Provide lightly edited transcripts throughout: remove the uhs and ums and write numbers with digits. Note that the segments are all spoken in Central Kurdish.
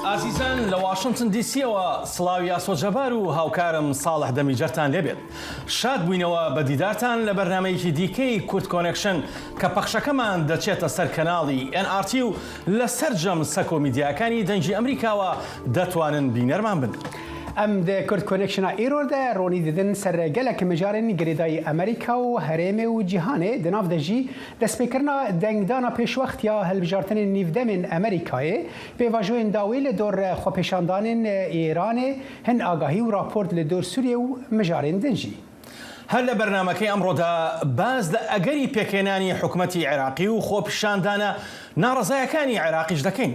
ئازیزان لە واشنگتن دیسیەوە سڵاوی ئاسۆجەبار و هاوکارم ساڵح دەمیجەرتان لێبێت. شاد بووینەوە بە دیدارتان لە بەرنامەیەکی دیکەی کورد کۆنێکشن کە پەخشەکەمان دەچێتە سەر کەناڵی NRT و لە سەرجەم سەکۆ میدیاکانی دەنگی ئەمریکاوە دەتوانن بینەرمان بن. ئەم کورد کۆنێکشنە ئیرۆدە ڕۆنی ددن سەر گەلێک مجارێنی گرێدایی ئەمریکا و هەرێمێ و جیهانێ دناو دەژی دەستپێکردنا دەنگدانا پێشوەختیا هەلبژارتنên nîvdemên ئەمریکایê pêvajoyên dawî li dor xwepêşandanên Îranê hin agahî û raport li dor Sûriye û mijarên din jî. هەر لە بەرنامەکەی ئەمڕۆدا باز لە ئەگەری پێکێنانی حکوومەتی عێراقی و خۆپیشاندانە ناڕەزایەکانی عێراقیش دەکەین.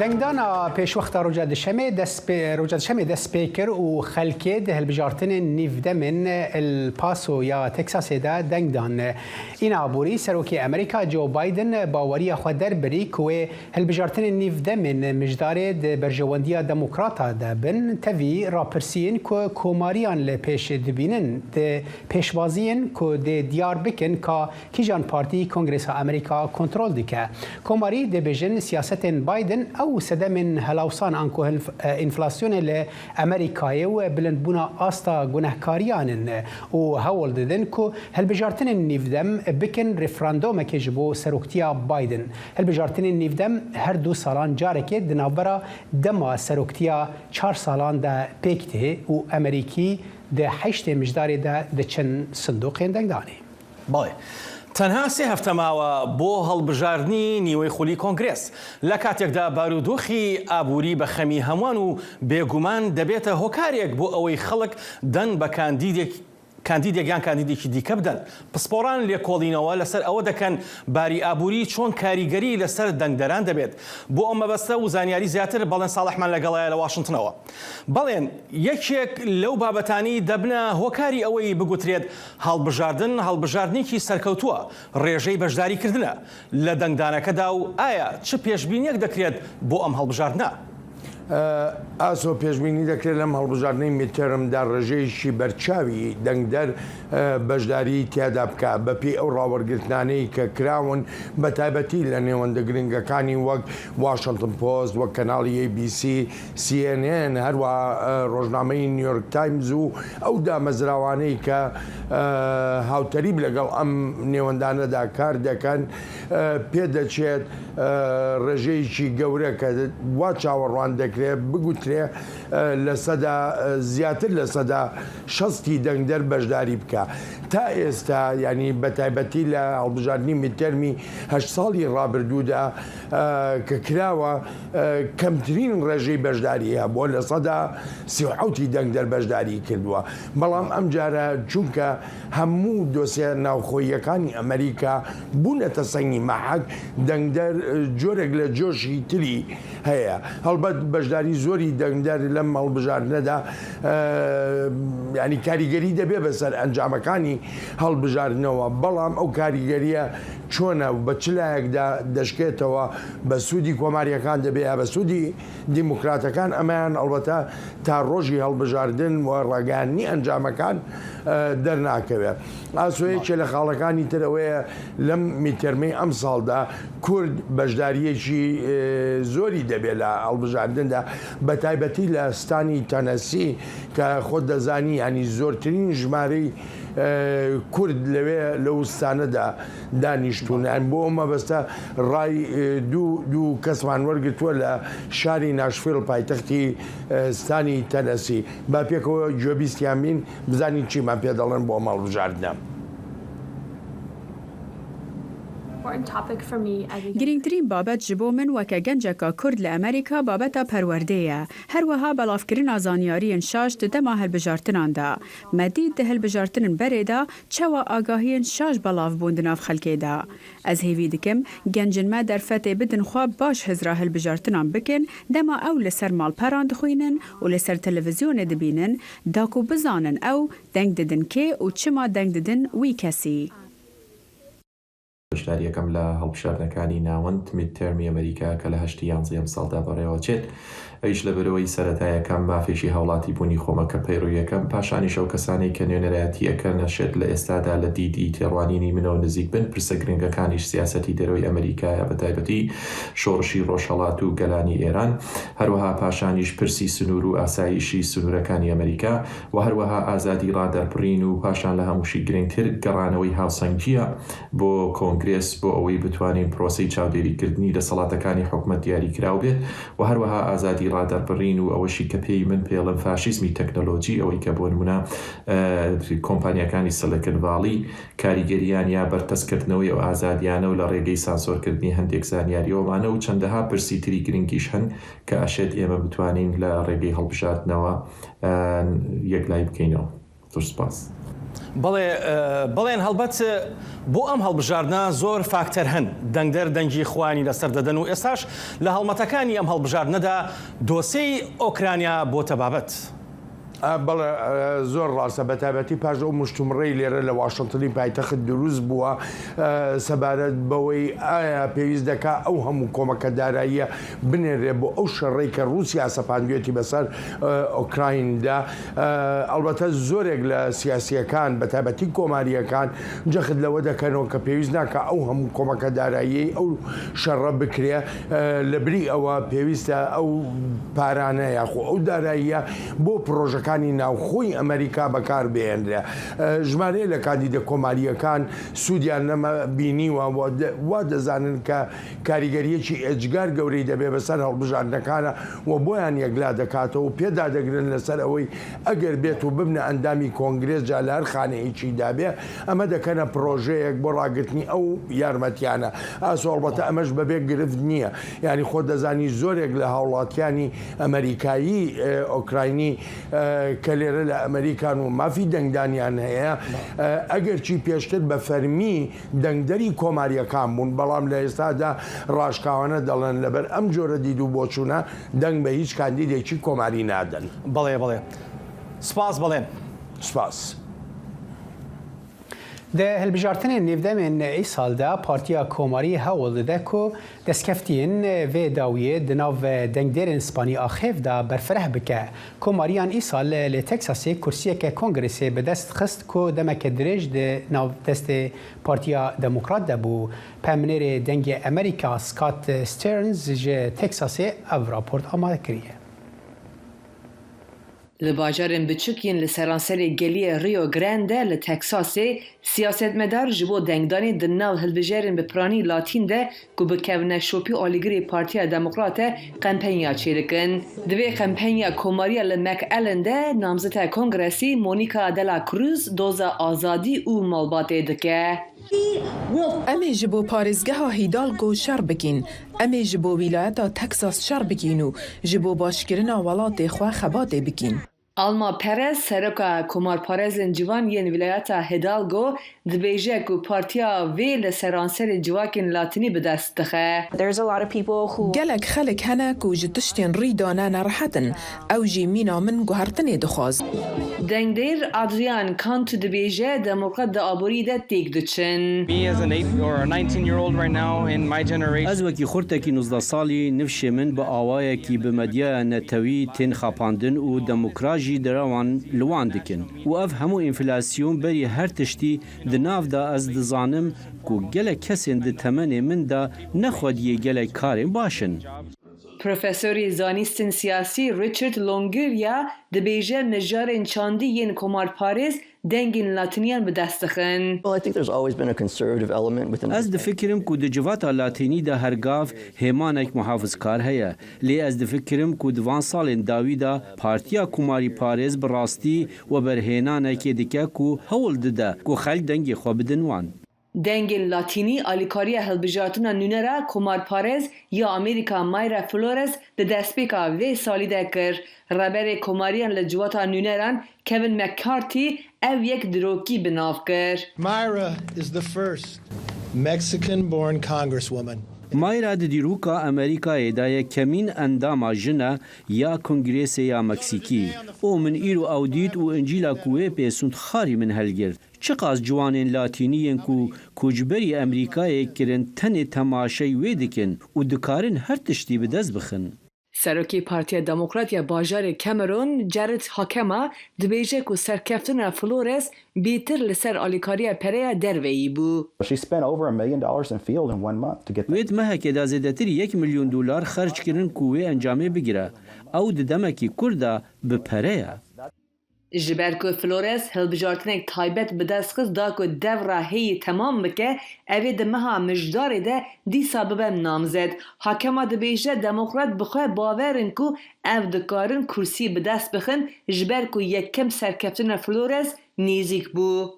دەنگدانا پێشوەختە ڕۆژەدشەمێ دەست پێ کرد و خەلکێ هەلبژارتنên nîvdemên El Paso ya Texasê de dengdan. Înabûrî serokê Amerîka Joe Biden baweriya xwe derbirî ku wê hilbijartinên nîvdemên mijdarê di berjewendiya demokrata de bin tevî rapirsiyên ku komariyan li pêş dibînin di pêşwaziyên ku dê diyar bikin ka kîjan partî Kongresa Amerîka kontrol dike. Komarî dibêjin siyasetên Biden ew sedemên helawsan an ku enflasyonê li Amerîkayê û bilindbûna asta gunehkariyan û hewl didin ku hilbijartinên nîvdem bikin referandumekê ji bo seroktiya Biden. Hilbijartinên nîvdem her du salan carekê di navbera dema seroktiya 4 salan de pêk tê û Amerîkî di heştê mijdarê de diçin sindoqên dengdanê. باڵێ. تەنها سێ هەفتە ماوە بۆ هەڵبژاردنی نیوەی خولی کۆنگرێس لە کاتێکدا بارودۆخی ئابووری بە خەمی هەمووان و بێگومان دەبێتە هۆکارێک بۆ ئەوەی خەڵک دەن بە کاندیدێکیان کاندیدێکی دیکە بدەن. پسپۆران لێکۆڵینەوە لەسەر ئەوە دەکەن باری ئابووری چۆن کاریگەری لەسەر دەنگدەران دەبێت. بۆ ئەم مەبەستە و زانیاری زیاتر بەڵێن ساڵحمان لەگەڵایە لە واشنگتنەوە. بەڵێن یەکێک لەو بابەتانی دەبنە هۆکاری ئەوەی بگوترێت هەڵبژاردنێکی سەرکەوتووە ڕێژەی بەشداریکردنە لە دەنگدانەکەدا و ئایا چ پێشبینیەک دەکرێت بۆ ئەم هەڵبژاردنە؟ ئاسۆ پێشبینی دەکرێت لەم هەڵبژاردنەی میتەرمدا ڕێژەیەکی بەرچاوی دەنگدەر بەشداری تیادا بکە بەپێی ئەو ڕاوەرگرتنانەی کە کراون بە تایبەتی لە نێوەندە گرنگەکانی وەک واشنگتن پۆست وەک کەناڵی ABC CNN هەروە ڕۆژنامەی نیویۆرک تایمز و ئەو دامەزراوانەی کە هاوتەریب لەگەڵ ئەم نێوەندانەدا کار دەکەن پێدەچێت ڕێژەیەکی گەورە کە وا چاوەڕوان دەکرێت بگوترێ لە سەدا زیاتر لە سەدا 60 دەنگدەر بەشداری بکە. تا ئێستا ینی بە تایبەتی لە هەڵبژاردننی میتەرمی 8 ساڵی ڕابردوودا کە کراوە کەمترین ڕێژەی بەشداریە بۆ لە سەدا 30 دەنگدەر بەشداری کردووە. بەڵام ئەم جارە چونکە هەموو دۆسیە ناوخۆیەکانی ئەمریکا بوونەتە سەنگی مەحەک دەنگدەر جۆرێک لە جۆشی تری هەیە. هەڵبەت بەشداری زۆری دەنگدەر لەم هەڵبژاردنەدا ینی کاریگەری دەبێ بەسەر ئەنجامەکانی هەڵبژاردنەوە بەڵام ئەو کاریگەریە چۆنە و بە چلایەکدا دەشکێتەوە بە سوودی کۆماریەکان دەبێت یا بە سوودی دیموکراتەکان ئەمایان ئەڵبەتە تا ڕۆژی هەڵبژاردن و ڕاگەیاندنی ئەنجامەکان دەرناکەوێت. ئاسۆیەکێ لە خاڵەکانی ترەوەیە لەم میتەرمەی ئەم ساڵدا کورد بەشداریەکی زۆری دەبێت لە هەڵبژاردندا بە تایبەتی لە ستانی تەنەسی کە خۆت دەزانی ینی زۆرترین ژمارەی کورد لەوێ لە وستانەدا دانیشتونیان بۆ مەبەستە ڕای دوو کەسمان وەرگتووە لە شاری ناشڤیل پایتەختی ستانی تەنەسی با پێکەوە گوێبیستیان بین بزانین چیمان پێ دەڵێن بۆ هەڵبژاردنە. گرنگترین بابەت ji bo min weke genceka Kurd li Amerîka babeta perwerdê ye. Her wiha belavkirina zaniyariyên şaş di dema hilbijartinan de. Medî di hilbijartinên berê de çawa agahiyên şaş belavbûn di nav xelkê de. Ez hêvî dikim gencên me derfetê bidin xwe baş hizra hilbijartinan bikin dema ew li ser malperan dixwînin û li ser televizyonê dibînin da ku bizanin ew deng didin kê û çima deng didin wî kesî. بەشداریەکەم لە هەڵبژاردنەکانی ناوەند میدتەرمی ئەمریکا کە لە 8 یانزەم ساڵدا بەڕێوە چێت ئەیش لە بەرەوەی سەرەتایەکان بافێشی هاوڵاتی بوونی خۆمەکە پەیڕوویەکەم پاشانی شەو کەسانی کە نوێنەرایەتیەکە نەشێت لە ئێستادا لە دیدی تێڕوانینی منەوە نزیک بن پرسە گرنگەکانیش سیاسەتی دەرەوەی ئەمریکایە بە تایبەتی شۆڕشی ڕۆژهەڵات و گەلانی ئێران هەروەها پاشانیش پرسی سنوور و ئاسایشی سنوورەکانی ئەمریکا و هەروەها ئازادی ڕادەربڕین و پاشان لە هەمووشی گرنگتر گەڕانەوەی هاوسەنگیە بۆ کۆنگرێس بۆ ئەوەی بتوانین پرۆسەی چاودێریکردنی دەسەڵاتەکانی حکومەت دیاریکراو بێت و هەروەها ئازادی ڕادەربڕین و ئەوەشی کە پێی من پێڵم فاشیزمی تەکنۆلۆژی ئەوەی کە بۆ نمونە کۆمپانیەکانی سیلیکن ڤالی کاریگەریان یا بەرتەسکردنەوەی ئەو ئازادیانە و لە ڕێگەی سانسۆرکردنی هەندێک زانیاریەوەمانە و چەندەها پرسی تری گرنگیش هەن کە ئەشێت ئێمە بتوانین لە ڕێگەی هەڵبژاردنەوە یەکلای بکەینەوە. زۆر سوپاس. بەڵێن هەڵبەت بۆ ئەم هەڵبژاردنە زۆر فاکتەر هەن دەنگدەر دەنگی خوانی لەسەر دەدەن و ئێستاش لە هەڵمەتەکانی ئەم هەڵبژاردنەدا دۆسەی ئۆکرانیا بۆتە بابەت. بەڵێ زۆر ڕاستە بەتابەتی پاش ئەو مشتومڕێی لێرە لە واشنگتنی پایتەخت دروست بووە سەبارەت بەوەی ئایا پێویست دەکا ئەو هەموو کۆمەکە داراییە بنێرێ بۆ ئەو شەڕێی کە رووسیا سەپاندوێتی بەسەر ئۆکرایندا. ئەڵبەتە زۆرێک لە سیاسیەکان بەتابەتی کۆماریەکان جەخت لەوە دەکەنەوە کە پێویست ناکە ئەو هەموو کۆمەکە دارایی ئەو شەڕە بکرێ لە بری ئەوە پێویستە ئەو پارانە یاخۆ ئەو داراییە بۆ پرۆژەکانی ناوخۆی ئەمریکا بەکار بێنرێ. ژمارە لە کاندیدە کۆماریەکان سوودیان نەمە بینیوە وا دەزانن کە کاریگەریەکی ئەجگار گەورەی دەبێ بەسەر هەڵبژاردنەکانە و بۆیان یەکلا دەکاتەوە و پێدا دەگرن لەسەر ئەوەی ئەگەر بێت و ببنە ئەندامی کۆنگرێس جا لە هەر خانەیەکی دابێ ئەمە دەکەنە پرۆژەیەک بۆ ڕاگرتنی ئەو یارمەتیانە. ئاسۆڵبەتە ئەمەش بەبێ گرفت نییە، یعنی خۆ دەزانی زۆرێک لە هاوڵاتیانی ئەمریکایی ئۆکراینی کە لێرە لە ئەمریکان و مافی دەنگدانیان هەیە ئەگەر چی پێشتر بە فەرمی دەنگدەری کۆماریەکان بوون، بەڵام لە ئێستادا ڕاشکاوانە دەڵێن لەبەر ئەم جۆرە دید و بۆچوونە دەنگ بە هیچ کاندیدێکی کۆماری نادەن. بەڵێ سپاس بەڵێن سپاس. ده هەلبژارتنên nêvdemên îsalda Partiya Komarî hewl dide ku destkeftiyên vê dawiyê di nav dengderên Spanî a xêv da berfireh bike. Komariyan îsal lê Texasê kursiyeke Kongresê bi dest xist ku demeke dirêj di nav destê Partiya Demokrat de bû. Pemnêrê dengê Amerîka Scott Stearns ji Texasê ev raport amade kiriye. Li bajarên biçûkên li seranserê geliyê Rio Grande li Texasê siyasetmedar ji bo dengdanê di nav hilbijarên bi piranî Latîn de ku bikevne şopî alîgirê Partiya Demokrat e kampenya çêdikin. Di vê kampenya komariya li McAllen de namzeta Kongresî Monica de la Cruz doza azadî û malbatê dike. Em ê ji bo parêzgeha Hidalgo şer bikin. Em ê ji bo wîlayeta Texas şer bikin û ji bo başkirina welatê xwe xebatê bikin. Alma Perez seroka komarparezên civan yên vilayeta Hidalgo dibêje ku partiya vê li seranserê civakên Latînî bi dest dixe. Gelek xelek hene ku ji tiştên rîdane nerehetin. Ew jî mîna min guhertinê dixwaz. Dengdêr Adrian Kant dibêje demokrat di aborî de têk diçin. Ez wekî xurtekî 19 salî nifşê min bi awayekî bi medyaya netewî tên xapandin û demokrat jî derawan li wan dikin. û ev hemû enflasyon berî her tiştî di nav da ez dizanim ku gelek kesên di temenê min da nexwediye gelek karên başin. Profesorê zanîstên siyasî Richard Longirya dibêje nejarên çandî yên komarparêz dengên Latîniyan bi dest dixin. Ez difikirim ku di civata Latînî de hergav hêmanek muhafizkar heye. Lê ez difikirim ku di van salên dawî da Partiya Komarî Parêz bi rastî we berhênanekê dike ku hewl dide ku xelk dengê xwe bidin wan. Dengên Latînî alîkariya hilbijartina nûnera komarparêz ya Amerîka Mayra Flores di destpêka vê salî de kir. Reberê komariyan li civata nûneran Kevin McCarthy ev yek dirokî bi nav kir. Mayra is the first Mexican-born congresswoman. Mayra di dîroka Amerîkayê da yekemîn endama jina ya Kongrêsê ya Meksîkî. O min îro ew dît û encîla ku wê pêsûnd xarî min helgirt. Çiqas ciwanên Latînî ku koçberî Amerîkayê kirin tenê temaşey wê dikin û dikarin her tiştî bi dest bixin. سەرۆکی پارتیە دموکراتیە باژارێ کەمەرۆن جارێت حاکەما دبێژە و سەرکەفتنە فلۆرس بیتر لەسەر ئالیکاریە پەرەیە دەروەیی بوو. وێت مەهەکێدا زێدەتری $1 ملیۆن خەرجکردن و وێ ئەنجامێ بگرە ئەو ددەمەکی کووردا بپەرەیە. ji ber ku Flores hilbijartinek taybet bi dest xist da ku devra heyî temam bike evê di meha mijdarê de dîsa bibe namzed. Hakema dibêje demokrat bixwe bawerin ku ev dikarin kursî bi dest bixin ji ber ku yekem serkeftina Flores nêzik bû.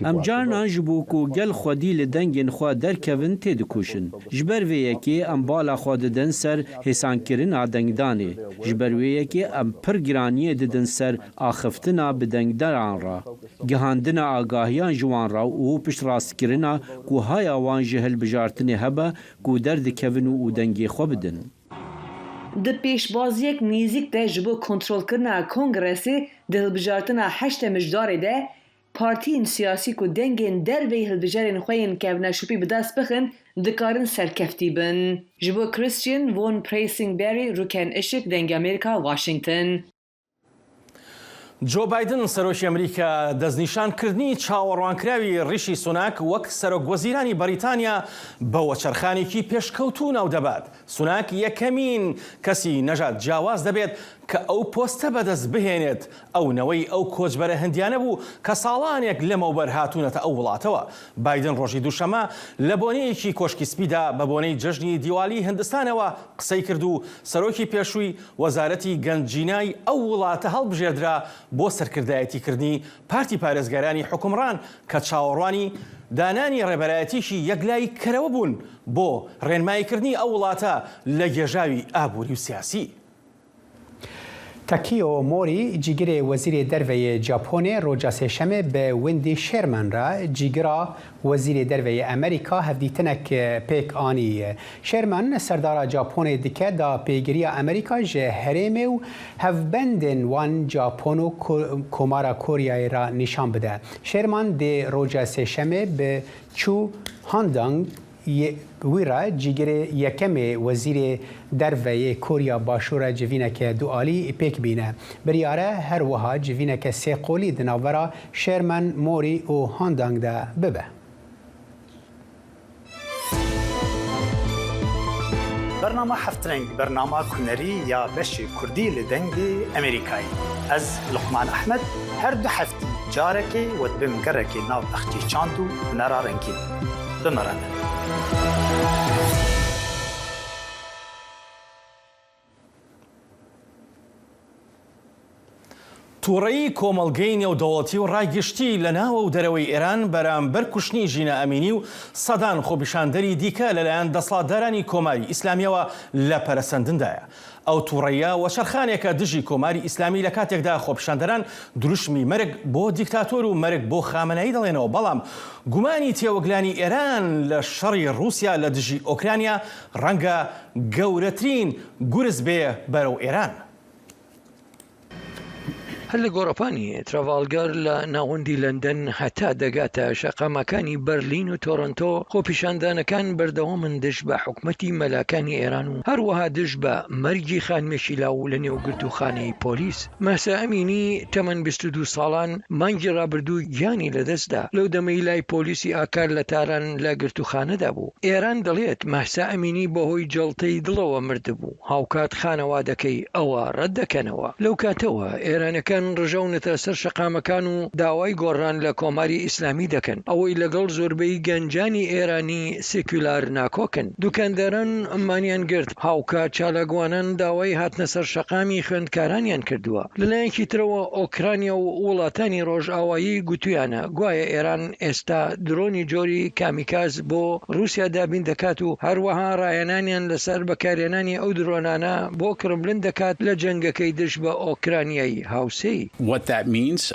ئەم جارnan ji bo ku gel xwedî li dengên xwe derkevin tê dikuşin. Ji ber vê yekê em bala xwe didin ser hêsankirina dengdanê. Ji ber wê yekê em pir giraniyê didin ser axiftina bi dengdaran re, gihandina agahiyan ji wan re û piştrastkirina ku haya wan ji hilbijartinê hebe ku derdikevin û dengê xwe bidin. Di pêşbaziyek nêzik de ji bo kontrolkirina Kongresê di hilbijartina heşte mijdarê de partiyên siyasî ku dengên derveyî hilbijarên xwe yên kevneşûpî bi dest bixin dikarin serkeftî bin. Ji bo Christian von Preissingberry, Rûken Işık, Dengê Amerîka, Washington. جو بایدن سەرۆکی ئەمریکا دەستنیشانکردنی چاوەڕوانکراوی ڕیشی سوناک وەک سەرۆکوەزیرانی بەریتانیا بەوە چەرخانێکی پێشکەوتوو ناو دەبات. سوناک یەکەمین کەسی نەژاد جیاواز دەبێت کە ئەو پۆستە بەدەست بهێنێت. ئەو نەوەی ئەو کۆچبەرە هەندیانە بوو کە ساڵانێک لەمەوبەر هاتوونەتە ئەو وڵاتەوە. بایدن ڕۆژی دووشەمە لە بۆنەیەکی کۆشکی سپیدا بە بۆنەی جەژنی دیوالی هندستانەوە قسەی کرد و سەرۆکی پێشووی وەزارەتی گەنجینای ئەو وڵاتە هەڵبژێردرا بۆ سەرکردایەتیکردنی پارتی پارێزگارانی حکومڕان کە چاوەڕوانی دانانی ڕێبەرایەتیشی یەکلای کەرەوە بوون بۆ ڕێنماییکردنی ئەو وڵاتە لە گێژاوی ئابووری و سیاسی. تاکیۆ مۆری جیگرێ وەزیرێ دەرڤەیە جاپۆنێ ڕۆژە سێشەمێ بە وێندی شێرمان را جیگرا وەزیرێ دەرڤەیە ئەمریکا هەفدیتنێک پێک ئانی شێرمان سەردارا جاپۆنێ دیکە دا پێگیریە ئەمریکا ژە هەرێمێ و هەفبەندên wan جاپۆن و کۆمارە کۆریایê را نیشان bide. شێرمان dê ڕۆژە سێشەمێ bi çû Handang wî re cîgirê yekemê wezîrê derveyê Korya Başûra civîneke dualî pêk bîne. Biryare her wiha civîneke sêqolî di navbera Şêrman Morî û Handang de bibe. برنامه هفترنگ برنامه کنری یا بشی کردی لدنگی امریکایی از لقمان احمد هر دو هفتی جارکی و بمگرکی ناو اختی چاندو نرارنگی بمرانه تووڕەیی کۆمەڵگەی نێودەوڵەتی و ڕایگەشتی لە ناوە و دەرەوەی ئێران بەرامبەر کوشتنی ژینە ئەمینی و سەدان خۆپیشاندەری دیکە لەلایەن دەسەڵاتدارانی کۆماری ئیسلامیەوە لە پەرەسەندندایە. ئەو تووڕەیە وەشەرخانێکە دژی کۆماری ئیسلامی لە کاتێکدا خۆپیشاندەران دروشمی مەرگ بۆ دیکتاتۆر و مەرگ بۆ خامنەئی دەڵێنەوە، بەڵام گومانی تێوەگلانی ئێران لە شەڕی رووسیا لە دژی ئۆکرانیا ڕەنگە گەورەترین گورز بێ بەرەو ئێران. هەر لە گۆڕەپانی ترافالگەر لە ناوەندی لەندەن هەتا دەگاتە شەقامەکانی بەرلین و تۆرۆنتۆ خۆپیشاندانەکان بەردەوامن دژ بە حکومەتی مەلاکانی ئێران و هەروەها دژ بە مەرگی خانمێشیلاو لە نێوگرتوخانەی پۆلیس. مەسا ئەمینی تەمەن 22 ساڵان مانگی ڕابردوو گیانی لەدەستدا لەو دەمەی لای پۆلیسی ئاکار لە تاران لە گرتوخانەدا بوو. ئێران دەڵێت مەسا ئەمینی بەهۆی جەڵتەی دڵەوە مردبوو. هاوکات خانەوادەکەی ئەوە ڕەت دەکەنەوە. لەو کاتەوە ئێرانەکان ڕژەونەتە سەر شەقامەکان و داوای گۆڕان لە کۆماری ئیسلامی دەکەن، ئەوەی لەگەڵ زۆربەی گەنجانی ئێرانی سێکولار ناکۆکن. دوکانداران ئەمانیان گرت، هاوکە چالاگوانان داوای هاتنە سەر شەقامی خوێندکارانیان کردووە. لەلایەکی ترەوە ئۆکرانیا و وڵاتانی ڕۆژئاوایی گوتویانە گوایە ئێران ئێستا درۆنی جۆری کامیکاز بۆ رووسیا دابین دەکات و هەروەها ڕایەنانیان لەسەر بەکارهێنانی ئەو درۆنانە بۆ کرملن دەکات لە جەنگەکەی دژ بە ئۆکرانیایی هاوسێ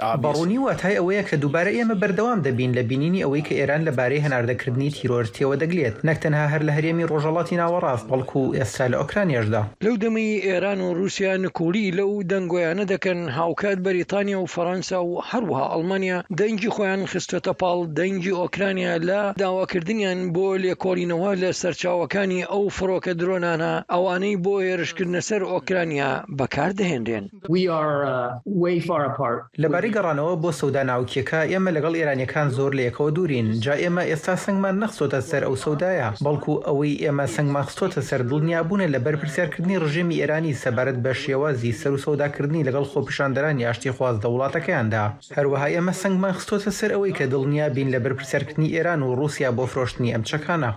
ئەوروپایی. بەڕوونی واتای ئەوەیە کە دووبارە ئێمە بەردەوام دەبین لە بینینی ئەوەی کە ئێران لەبارەی هەناردەکردنی تیرۆرتیەوە دەگلێت، نەک تەنها هەر لە هەرێمی ڕۆژهەڵاتی ناوەڕاست بەڵکو ئێستا لە ئۆکرانیاشدا. لەو دەمەی ئێران و رووسیا نکوڵی لەو دەنگۆیانە دەکەن، هاوکات بەریتانیا و فەڕەنسا و هەروەها ئەڵمانیا دەنگی خۆیان خستوەتە پاڵ دەنگی ئۆکرانیا لە داواکردنیان بۆ لێکۆڵینەوە لە سەرچاوەکانی ئەو فڕۆکە درۆنانە ئەوانەی بۆ هێرشکردنە سەر ئۆکرانیا بەکاردەهێنرێن. لەبارەی گەڕانەوە بۆ سەودا ناوکیەکە ئێمە لەگەڵ ئێرانیەکان زۆر لە یەکەوە دوورین. جا ئێمە ئێستا سنگمان نەخستۆتە سەر ئەو سەودایە، بەڵکو ئەوەی ئێمە سنگمان خستۆتە سەر دڵنیابوونە لە بەرپرسیارکردنی ڕژێمی ئێرانی سەبارەت بە شێوازی سەر و سەوداکردنی لەگەڵ خۆپیشاندەرانی ئاشتی خواستە وڵاتەکەیاندا. هەروەها ئێمە سنگمان خستۆتە سەر ئەوەی کە دڵنیا بین لە بەرپرسیارکردنی ئێران و رووسیا بۆ فرۆشتنی ئەم چەکانە.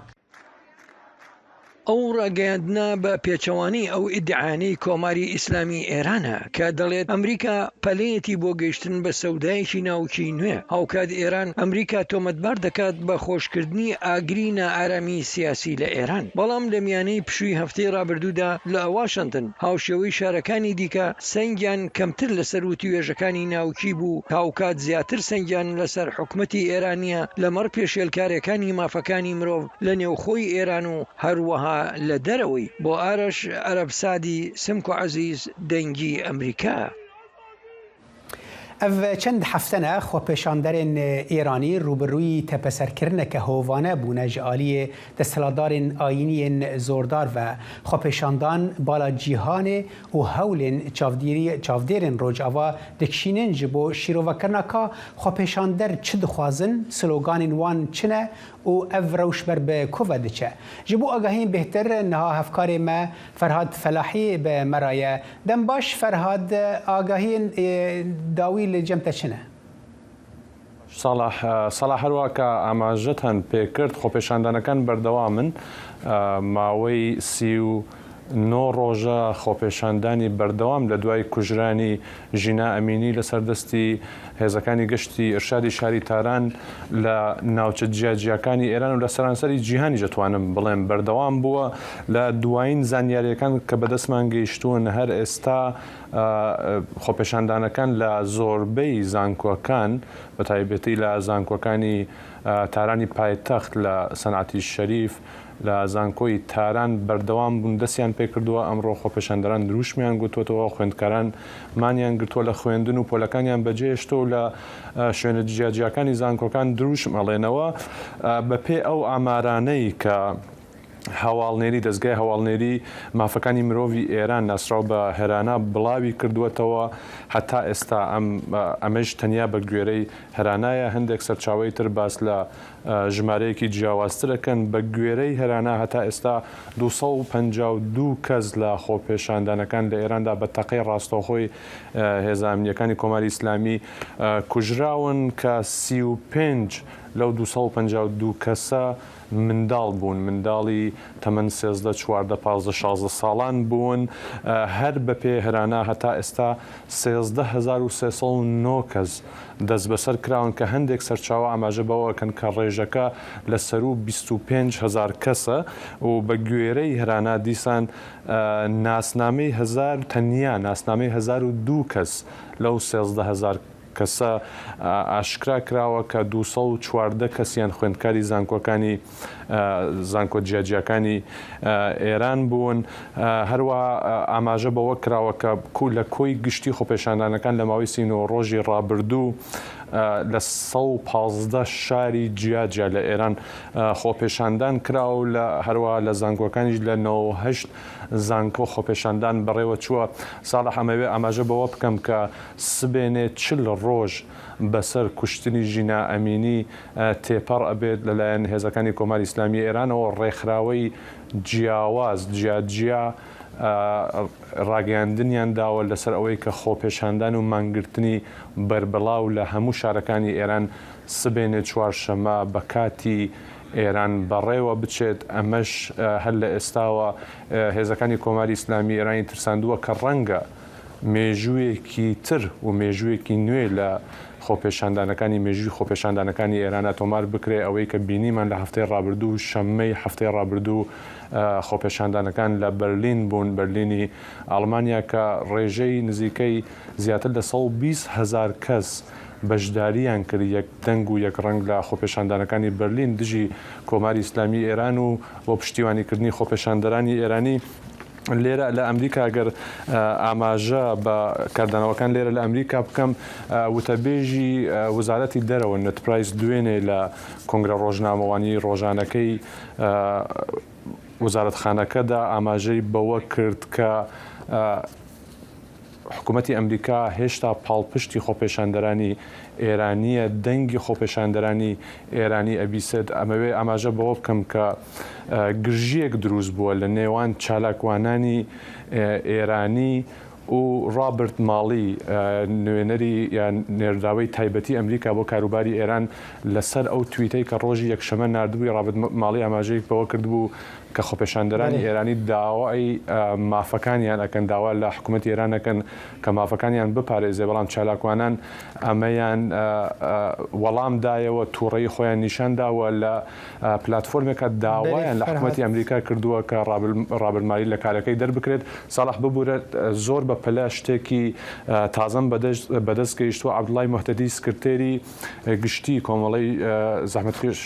ئەو ڕاگەیاندنا بە پێچەوانی ئەو ئیدعانەی کۆماری ئیسلامی ئێرانە کە دەڵێت ئەمریکا پەلەیەتی بۆ گەیشتن بە سەودایەکی ناوکی نوێ. هاوکات ئێران ئەمریکا تۆمەتبار دەکات بە خۆشکردنی ئاگری نائارامی سیاسی لە ئێران. بەڵام لە میانەی پشووی هەفتەی ڕابردوودا لە واشنتن هاوشێوەی شارەکانی دیکە سەنگیان کەمتر لەسەر وتیوێژەکانی ناوکی بوو، هاوکات زیاتر سەنگیان لەسەر حکومەتی ئێرانیە لەمەڕ پێشێلکارەکانی مافەکانی مرۆڤ لە نێوخۆی ئێران و هەروەها لە دەرەوەی. بۆ ئارەش عەرەبسادی سمک و عەزیز دەنگی ئەمریکا. ئەڤ چەند هەفتەنە خۆپێشاندەرێن ئێرانی ڕوبەڕووی تەپەسەرکردنەکە هۆڤانە بوونە ji aliyê desthilatdarên ayîniyên zordar ve xwepêşandan bala cîhanê û hewlên çavdêrên rojava dikişînin ji bo şîrovekirina ka xwepêşander çi dixwazin, sloganên wan çi ne û ev rewşber bi ku ve diçe. Ji bo agahiyên bêhtir niha hevkarê me Ferhad Felahî bi me re ye. Dem baş Ferhad, agahiyên dawî li cem te çi ne؟ ساڵح هەروە کە ئاماژەت هەن پێکرد خۆپێشاندانەکان بەردەوامن ماوەی 39 ڕۆژە خۆپێشاندانی بەردەوام لە دوای کوژرانی ژینا ئەمینی لەسەردەستی هێزەکانی گەشتی ئرشادی شاری تاران لە ناوچە جیاجیەکانی ئێران و لە سەرانسەری جیهانی دەتوانم بڵێم بەردەوام بووە لە دوایین زانیاریەکان کە بەدەستمان گەیشتوون هەر ئێستا خۆپێشاندانەکان لە زۆربەی زانکۆکان بە تایبەتی لە زانکۆکانی تارانی پایتەخت لە سەنعەتی شەریف لە زانکۆی تاران بەردەوام بوون دەستیان پێکردووە. ئەمڕۆ خۆپێشاندەران دروشمیان گوتوەوە، خوێندکاران مانیان گرتووە لە خوێندن و پۆلەکانیان بەجێهێشتووە و لە شوێنە جیاجیەکانی زانکۆکان دروشم ئەڵێنەوە بەپێ ئەو ئامارانەی کە هەواڵنێری دەستگای هەواڵنێری مافەکانی مرۆڤی ئێران ناسراو بە هێرانا بڵاوی کردووەتەوە. هەتا ئێستا ئەمەش تەنیا بە گوێرەی هێرانایە، هەندێک سەرچاوەی تر باس لە ژمارەیەکی جیاوازترەکەن. بە گوێرەی هێرانا هەتا ئێستا 252 کەس لە خۆپێشاندانەکان لە ئێراندا بە تەقەی ڕاستەوخۆی هێزە ئەمنیەکانی کۆماری ئیسلامی کوژراون کە 35 لەو 252 کەسە منداڵ بوون، منداڵی تەمەن 13 14 15 16 ساڵان بوون. هەر بەپێ هێرانا هەتا ئێستا 13309 کەس دەست بەسەر کراون کە هەندێک سەرچاوە ئاماژە بەوەکەن کە ڕێژەکە لەسەر و 25,000 کەسە و بە گوێرەی هێرانا دیسان ناسنامەی هزار تەنیا ناسنامەی 1002 کەس لەو 13,000 کەسە ئاشکرا کراوە کە 214 کەسیان خوێندکاری زانکۆکانی زانکۆ جیاجیەکانی ئێران بوون. هەروە ئاماژە بەوە کراوە کە لە کۆی گشتی خۆپێشاندانەکان لە ماوەی 39 ڕۆژی ڕابردوو لە 115 شاری جیاجیا لە ئێران خۆپێشاندان کرا و لە هەروە لە زانکۆکانیش لە 98 زانکۆ خۆپێشاندان بەڕێوە چووە. ساڵح ئەمەوێ ئاماژە بەوە بکەم کە سبێنێ 40 ڕۆژ بەسەر کوشتنی ژینا ئەمینی تێپەڕ ئەبێت لەلایەن هێزەکانی کۆماری ئیسلامی ئێرانەوە ڕێکخراوەی جیاواز جیاجیا ڕاگەیاندنیان داوە لەسەر ئەوەی کە خۆپێشاندان و مانگرتنی بەربڵاو لە هەموو شارەکانی ئێران سبێنێ چوارشەمە بە کاتی ئێران بەڕێوە بچێت. ئەمەش هەر لە ئێستاوە هێزەکانی کۆماری ئیسلامی ئێرانی ترساندووە کە ڕەنگە مێژوویەکی تر و مێژوویەکی نوێ لە خۆپێشاندانەکانی مێژووی خۆپێشاندانەکانی ئێرانە تۆمار بکرێ ئەوەی کە بینیمان لە هەفتەی ڕابردوو شەممەی هەفتەی ڕابردوو خۆپێشاندانەکان لە بەرلین بوون بەرلینی ئەڵمانیا کە ڕێژەی نزیکەی زیاتر لە 120,000 کەس بەشداریان کرد یەک دەنگ و یەک ڕنگ لە خۆپێشاندانەکانی بەرلین دژی کۆماری ئیسلامی ئێران و بۆ پشتیوانیکردنی خۆپێشاندەرانی ئێرانی. لێرە لە ئەمریکا گەر ئاماژە بە کاردانەوەکان لێرە لە ئەمریکا بکەم وتەبێژی وزارەتی دەرەوە نەتپرایس دوێنێ لە کۆنگرە ڕۆژنامەوانی ڕۆژانەکەی وزارەتخانەکەدا ئاماژەی بەوە کرد کە حکوومەتی ئەمریکا هێشتا پاڵپشتی خۆپێشاندەرانی ئێرانیە دەنگی خۆپێشاندەرانی ئێرانی ئەبیسێت ئەمەوێ ئاماژە بەوە بکەم کە گرژیەک دروست بووە لە نێوان چالاکوانانی ئێرانی و ڕابرت ماڵی نوێنەری یان نێرداوی تایبەتی ئەمریکا بۆ کاروباری ئێران لەسەر ئەو تویتەی کە ڕۆژی یەکشەمە نردبووی ڕابرت ماڵی ئاماژەی بەوە کردبوو کە خۆپێشاندەرانی ئێرانی داوای مافەکانیان ئەکەن داوا لە حکوومەتی ئێرانەکەن کە مافەکانیان بپارێزێ بەڵام چالاکوانان ئەمەیان وەڵامدایەوە تووڕەی خۆیان نیشانداوە لە پلتفۆرمێکە داوایان لە حکوومەتی ئەمریکا کردووە کە ڕابرمالی لە کارەکەی دەربکرێت ساڵح ببوورە زۆر بە پلە شتێکی تازەم بەدەست گەیشتووە عەبدوڵای موحتەدی سکرتێری گشتی کۆمەڵەی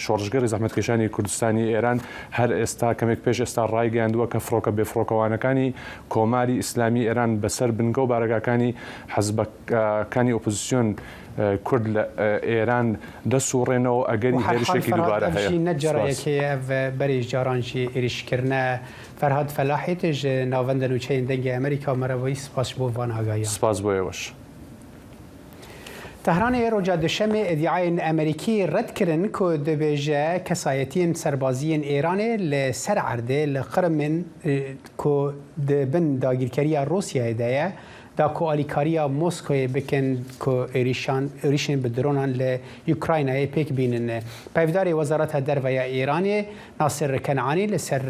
شۆڕژگەری زەحمەتکێشانی کوردستانی ئێران هەر ئێستا کەمێک پێش ئێستا ڕایگەیاندووە کە فڕۆکە بێفڕۆکەوانەکانی کۆماری ئیسلامی ئێران بەسەر بنگە و بارگاکانی حەزبەکانی ئۆپۆزیسیۆن کورد لە ئێران دەسوڕێنەوە ئەگەری هێرشێکی دووبارە هەیە نەجارەیەکەیە بەریش جارانشی ئێریشکردنە فەرهاد فەلاحی تێژ ناوەندە نوچەین دەنگی ئەمریکا مەرەوەی سپاس بۆ وان ئاگایە سپاس بۆ ئێوەش. تهران روجا دوشەمێ ئیدعایên ئەمریکی ڕەتکردن ku dibêje kesayetiyên serbaziyên Îranê li ser erdê li Qrimên ku di bin dagîrkeriya Rûsyayê de ye da ku alîkariya Moskoyê bikin ku êrişên bi dronan li Ukraynayê pêk bînin. Peyvdarê Wezareta Derveya Îranê Nasir Kenanî li ser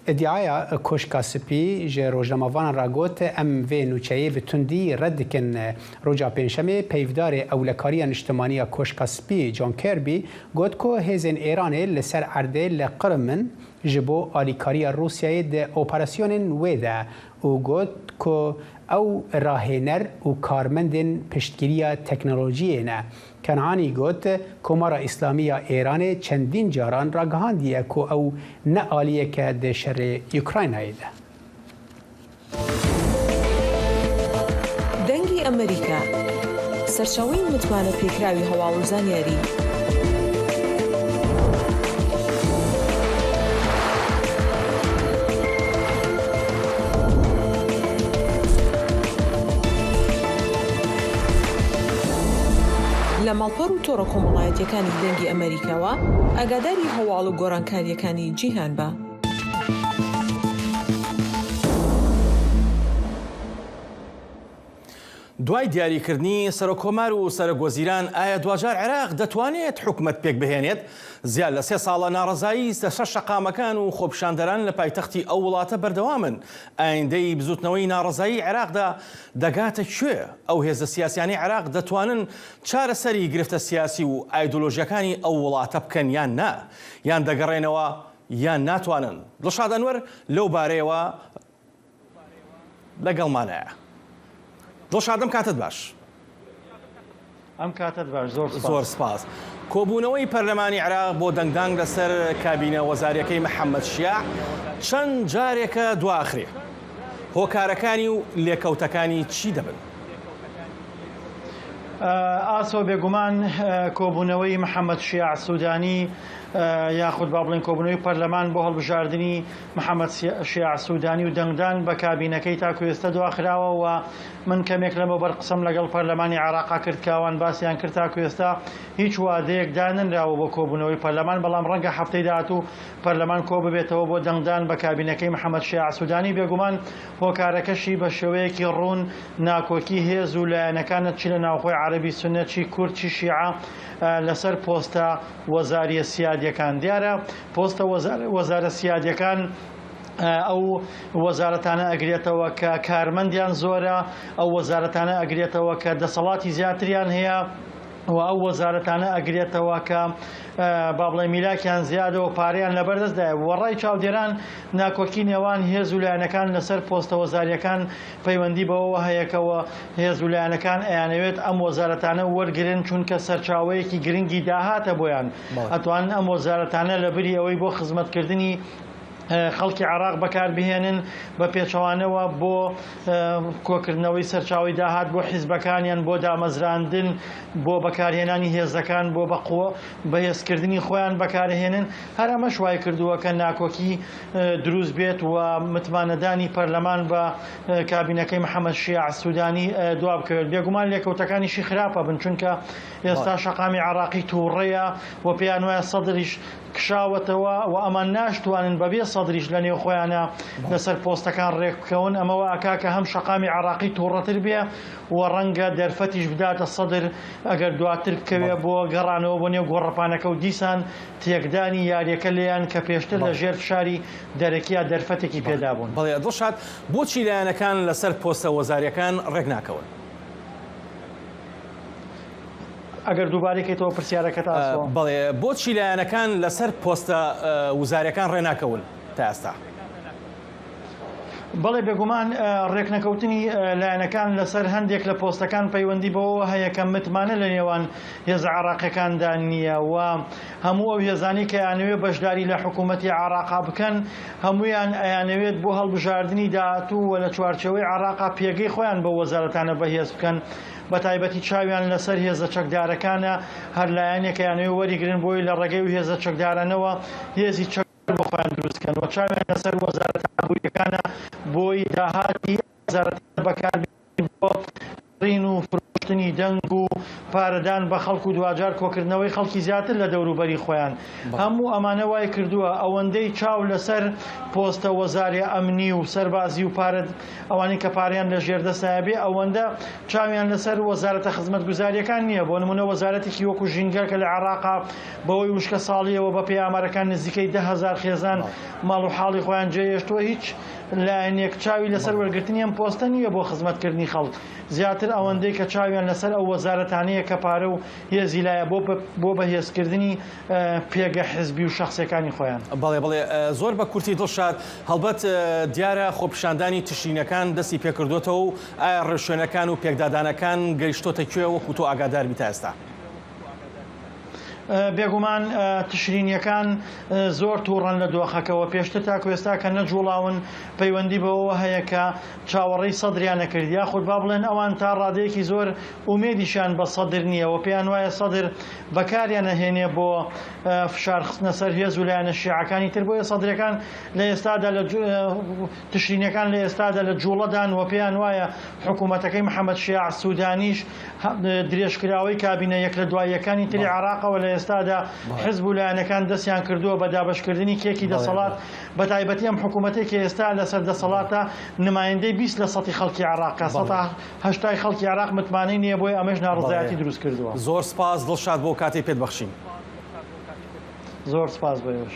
ادعایا کوشکا سپی ج روزنامه‌وان را گوت ام و نوچه‌ای به تندی رد کن روزا پنجشنبه پیودار اولکاری اجتماعی کوشکا سپی جان کربی گوت کو هزین ایران لسر ارده لقرمن جبو آلیکاری روسیه د اپراسیون ویدا او گوت کو او راهنر و کارمندن پشتگیری تکنولوژی نه کنعانی گوت کمارا اسلامی ایران چندین جاران را گهاندیه کو او نه آلیه که ده شر اوکراین ایده. دنگی امریکا سرچاوی متمانه پیکراوی هەواڵ و زانیاری لە ماڵپەڕ و تۆڕە کۆمەڵایەتیەکانی دەنگی ئەمریکاوە ئاگاداری هەواڵ و گۆڕانکاریەکانی جیهان بە. دوای دیاریکردنی سەرۆکۆمار و سەرۆکوەزیران ئایا دوجار عێراق دەتوانێت حکومەت پێک بهێنێت؟ زیاد لە 3 ساڵە ناڕەزایی لە 6 شەقامەکان و خۆپیشاندەران لە پایتەختی ئەو وڵاتە بەردەوامن. ئایندەی بزوتنەوەی ناڕەزایی عێراقدا دەگاتە کوێ؟ ئەو هێزە سیاسیانی عێراق دەتوانن چارەسەری گرفتە سیاسی و ئایدۆلۆژیەکانی ئەو وڵاتە بکەن یان نا؟ یان دەگەڕێنەوە یان ناتوانن؟ دڵشاد ئەنوەر لەو بارەیەوە لەگەڵمانەیە. دڵشادم کاتت باش. ئەم کاتت باش زۆر سپاس. کۆبوونەوەی پەرلەمانی عێراق بۆ دەنگدان لەسەر کابینە وەزاریەکەی محەممەد شیاع چەند جارێکە دواخرێ. هۆکارەکانی و لێکەوتەکانی چی دەبن؟ ئاسۆ بێگومان کۆبوونەوەی محەممەد شیاع سوودانی یاخود با بڵێن کۆبوونەوەی پەرلەمان بۆ هەڵبژاردننی محەممەد شیاع سوودانی و دەنگدان بە کابینەکەی تاکو ئێستا دواخراوە و من کەمێک لەمە بەرقسم لەگەڵ پەرلەمانی عێراقا کرد کاوان باسییان کرد تاکو ئێستا هیچ وادەیەک داننراوە بۆ کۆبوونەوەی پەرلەمان بەڵام ڕەنگە هەفتەی داهاتوو پەرلەمان کۆ ببێتەوە بۆ دەنگدان بە کابینەکەی محەممەد شیاع سوودانی بێگومان هۆکارەکەشی بە شێوەیەکی ڕوون ناکۆکی هێز و لایەنەکانت چی لە ناوخۆی عەرەبی سوننە چی کورد چی شیعە لەسەر پۆستە وەزاریە سیادیەکان دیارە پۆستە وەزارە سیادیەکان ئەو وەزارەتانە ئەگرێتەوە کە کارمەندیان زۆرە ئەو وەزارەتانە ئەگرێتەوە کە دەسەڵاتی زیاتریان هەیە و ئەو وەزارەتانە ئەگرێتەوە کە با بڵێ میلاکیان زیادە و پاریان لەبەردەستدایە وەڕای چاودێران ناکۆکی نێوان هێز و لایەنەکان لەسەر پۆستە وەزاریەکان پەیوەندی بەوە هەیەکەوە هێز و لایەنەکان ئەیانەوێت ئەم وەزارەتانە وەرگرن چونکە سەرچاوەیەکی گرنگی داهاتە بۆیان ئەتوانن ئەم وەزارەتانە لەبری ئەوەی بۆ خزمەتکردنی خەڵکی عراق بەکاربهێنن بە پێچەوانەوە بۆ کۆکردنەوەی سەرچاوی داهات بۆ حیزبەکانیان بۆ دامەزراندن بۆ بەکارهێنانی هێزەکان بۆ بەهێزکردنی خۆیان بەکارهێنن هەر ئەمە شوای کردووە کە ناکۆکی دروست بێت و متمانەدانی پەرلەمان بە کابینەکەی محەممەد شیع سوودانی دواب بکەوێت بێگومان لێکەوتەکانیشی خراپە بن چونکە ئێستا شەقامی عراقی تووڕەیە و پێیان وایە سەدریش کشاوەتەوە و ئەمان ناشتوانن بەبێ سەدریش لە نێو خۆیانە لەسەر پۆستەکان ڕێک بکەون ئەمەوە ئاکا کە هەم شەقامی عراقی تووڕەتر بێ و ڕەنگە دەرفەتیش بداتە سەدر ئەگەر دواتر بکەوێ بۆ گەڕانەوە بۆ نێو گۆڕەپانەکە و دیسان تێکدانی یاریەکە لێیان کە پێشتر لە ژێر فشاری دەرەکیە دەرفەتێکی پێدا بوون. بەڵێ دڵشاد بۆچی لایەنەکان لەسەر پۆستە وەزاریەکان ڕێک ناکەون؟ ئەگەر دووبارێکێتەوە پرسیارەکە تاسەوە بەڵێ بۆچی لایەنەکان لەسەر پۆستە وزاریەکان ڕێناکەون تا ئێستا؟ بەڵێ بێگومان ڕێکنەکەوتنی لایەنەکان لەسەر هەندێک لە پۆستەکان پەیوەندی بەوە هەیە کە متمانە لە نێوان هێز عراقیەکاندا نییە و هەموو ئەو هێزانی کە یانەوێت بەشداری لە حکوومەتی عراقا بکەن هەمویان ئەیانەوێت بۆ هەڵبژاردننی داهاتوو و لە چوارچەوەی عراقا پێگەی خۆیان بە وەزارەتانە بەهێز بکەن بە تایبەتی چاویان لەسەر هێزە چەکدارەکانە هەر لایەنێکە یانەوێت وەریگرن بۆی لە ڕێگەی و هێزە چەکدارانەوە هێزی چەک بۆ خۆیان دروستکەن و چاویان لەسەر وەزارەتە ئابوووریەکانە بۆی داهاتی وەزارەتە بەکاربێنین بۆ ڕین و فرۆشتنی دەنگ و پارەدان بە خەڵک و دوجار کۆکردنەوەی خەڵکی زیاتر لە دەوروبەری خۆیان هەموو ئەمانە وای کردووە ئەوەندەی چاو لەسەر پۆستە وەزاری ئەمنی و سەربازی و پارەد ئەوانەی کە پاریان لە ژێردەسایە بێ ئەوەندە چاویان لەسەر وەزارەتە خزمەتگوزاریەکان نییە بۆ نمونە وەزارەتێکی وەکو ژینگەر کە لە عراقا بەوەی وشکە ساڵیەوە بە پێی ئامارەکان نزیکەی 10,000 خێزان ماڵ و حاڵی خۆیان جێهێشتووە هیچ لایەنێک چاوی لەسەر وەرگرتنی ئەم پۆستە نییە بۆ خزمەتکردنی خەڵک زیاتر ئەوەندەی کە چاویان لەسەر ئەو وەزارەتانەیە کە پارە و هێزی لایە بۆ بەهێزکردنی پێگە حزبی و شخصیەکانی خۆیان. بەڵێ زۆر بە کورتی دڵشاد هەڵبەت دیارە خۆپیشاندانی تشرینەکان دەستی پێکردوێتەوە و ئایا ڕێشوێنەکان و پێکدادانەکان گەیشتۆتە کوێ وەکو تۆ ئاگادار بیت ئێستا؟ بێگومان تشرینیەکان زۆر تووڕەن لە دۆخەکەەوە پێشتر تا کوێستا کە نەجوڵاون پەیوەندی بەوە هەیە کە چاوەڕێی سەدریان نەکرد یاخود با بڵێن ئەوان تا ڕادەیەکی زۆر ئومێدیشان بە سەدر نییەوە پێیان وایە سەدر بەکاریان نەهێنێ بۆ فشارخستنە سەر هێز و لایەنە شیعەکانی تر بۆیە سەدرەکان لە ئێستادا لە تشرینیەکان لە ئێستادا لە جوڵەدان و پێیان وایە حکوومەتەکەی محەممەد شیع سوودانیش درێژکراوەی کابینە یەک لە دواییەکانی تری عراقەوە لە ئێستادا حزب و لایەنەکان دەستیان کردووە بە دابەشکردنی کێکی دەسەڵات بە تایبەتی ئەم حکوومەتێکی ئێستا لەسەر دەسەڵاتە نمایندەی 20 لە سەتی خەڵکی عراقە 180 خەڵکی عراق متمانەی نییە بۆی ئەمەش ناڕزایەتی دروست کردووە. زۆر سپاس دڵشاد بۆ کاتێک پێت بەخشین. زۆر سپاس بەێش.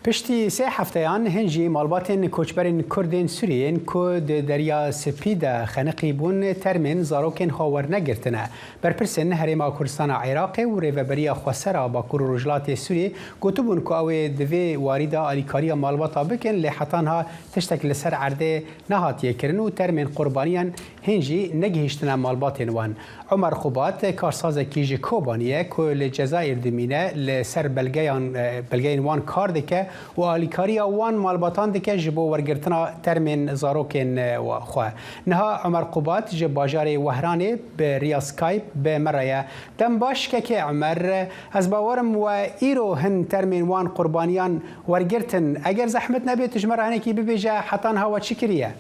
پشتی سه هەفتەیان هەنجی ماڵباتên کۆچبەرên Kurdên Sûriyên ku di Derya Spî de xeniqî bûn termên zarokên xwewernegirtine. Berpirsên Herêma Kurdistana Iraqê û Rêveberiya Xwesera Bakur û Rojhilatê Sûriyê gotibûn ku ew ê divê warî de alîkariya malbata bikin lê hetan ha tiştek li ser erdê nehatiye kirin û termên qurbaniyan hên jî negihîştine malbatên wan. Ömer Xubat karsazekî ji Kobaniyê ku li Cezayir dimîne li ser belgeyên wan kar dike و آلیکاریا وان مالباتان دکه جبو ورگرتنا ترمین زاروکین خو نها عمر قبات ج باجار وهرانه به ریا سکایپ به مریا دم باش که عمر از باورم و ایرو هن ترمین وان قربانیان ورگرتن اگر زحمت نبی تجمرانه کی ببیجه حتان هوا چکریه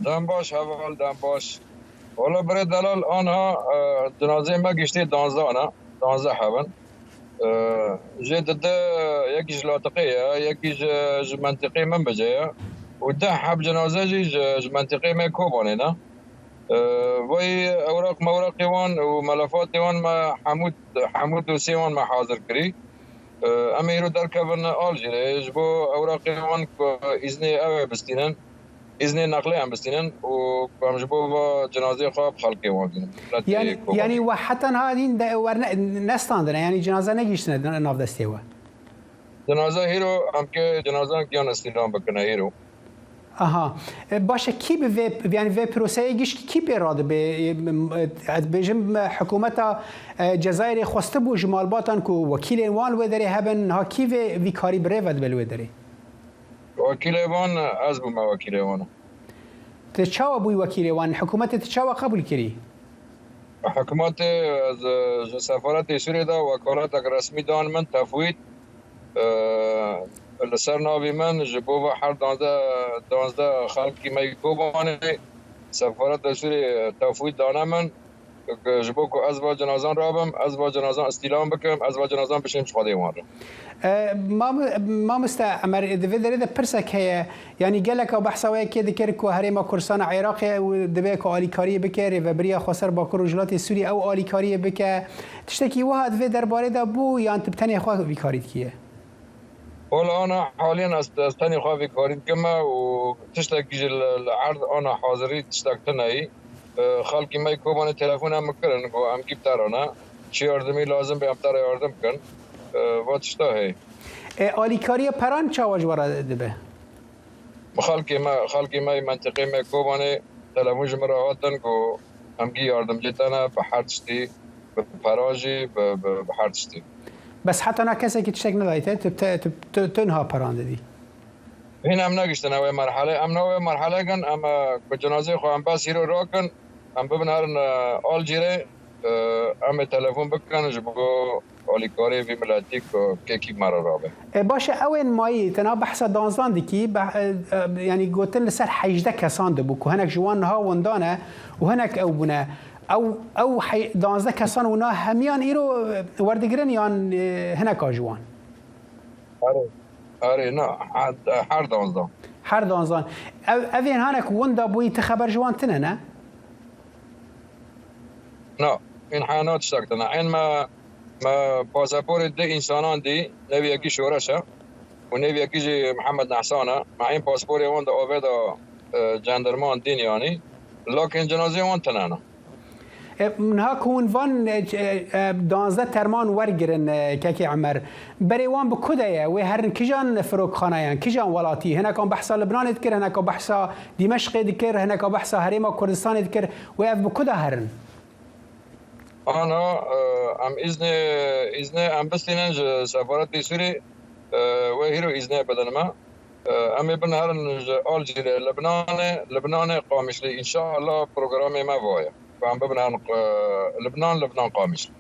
دم باش حوال دم باش ولی برای دلال آنها جنازه ما گشته 12 حبن جدد يكيج لاطقية يكيج منطقية منبجية وده حب جنازة جي منطقية ما كوبانينا وي أوراق موراقي وان وملفات وان ما حمود وسيوان ما حاضر كري أميرو دركبن آلجيري جبو أوراقي وان إذني أوي بستينن إذن نقلي هم بستنن وبمجبور جنازة خواب خلقي واقين يعني وحتى هذين نستاندنا يعني جنازة نجيشنا ناف دستيوا جنازة هيرو هم که جنازة كيان استلام بکنه هيرو آها باشه کی به يعني في پروسه گیش کی پیراد به بجم حکومت جزایر خواسته بو جمال باتن کو وکیل وان و دری هبن ها کی وی کاری برود بل دری وکیل وان از بو ما وکیل وان تشاو بو وکیل وان حکومت تشاو قبول کری حکومت از سفارت سوریه دا وکالت رسمی دان من تفویض لسر ناوی من جبو هر 12 خلقی می کوبانه سفارت سوریه تفویض دانه من جبو کو از با جنازان رابم از با جنازان استیلام بکم از با جنازان بشیم خاده وان ما مستعمر دفي دريد برسك هي يعني قالك بحثوا كده كركو هريما كورسان عراقي ودبيك آلیکاری بكري وبريا خسر باكر رجلات سوري او آلیکاری بك تشتكي واحد في درباره ده بو يعني تبتني اخوك بكاريت كيه والله انا حاليا استني اخوك بكاريت كما وتشتكي العرض انا حاضري تشتكتني خلقي ما يكون تليفون هم كرن ام كيبتارانا چی یاردمی لازم به امتر یاردم کن و تشتا هی آلیکاری پران چه واج وارد دبه؟ خلقی ما منطقه ما کوبانه تلموج مراهاتن کو همگی یاردم جتانه به هر تشتی به پراجی به هر تشتی بس حتی نه کسی که تشتک ندایته تنها پران دادی؟ این هم نگشتن اوه مرحله کن اما به جنازه خواهم بس هیرو را کن هم ببنارن آل جیره ام تلفن بکنن جبو آلیکاری وی ملاتی که کی مرا رابه باشه اون مایی تنا بحث دانزان دیکی یعنی گوتن لسر 18 کسان دبو که هنک جوان ها وندانه و هنک او بونه او 12 کسان ونا همیان ایرو وردگرن یان هنک جوان آره نه هر دانزان اوین هنک وندا بوی تخبر جوان تنه نه نه این حیانات اشتاکتنا این ما پاسپور ده انسانان دی نوی یکی شورشه و نوی یکی جی محمد نحسانه مع این پاسپور وان ده آوه ده جندرمان دین یعنی لکن جنازه وان تنانه منها كون فان 12 ترمان ورگرن كاكي عمر بري وان بكدايا وهرن كيجان فروق خانيان كيجان ولاتي هنا كان بحث لبنان ذكر هنا كان بحث دمشق ذكر هنا كان بحث هريما كردستان ذكر ويف بكدا هرن أنا أم إذن أم بستينج سفارة سوري وهيرو إذن بدنما أم ابن هرن ألجيري لبنان قامش لي إن شاء الله برنامج ما فايا فأم ببن لبنان قامش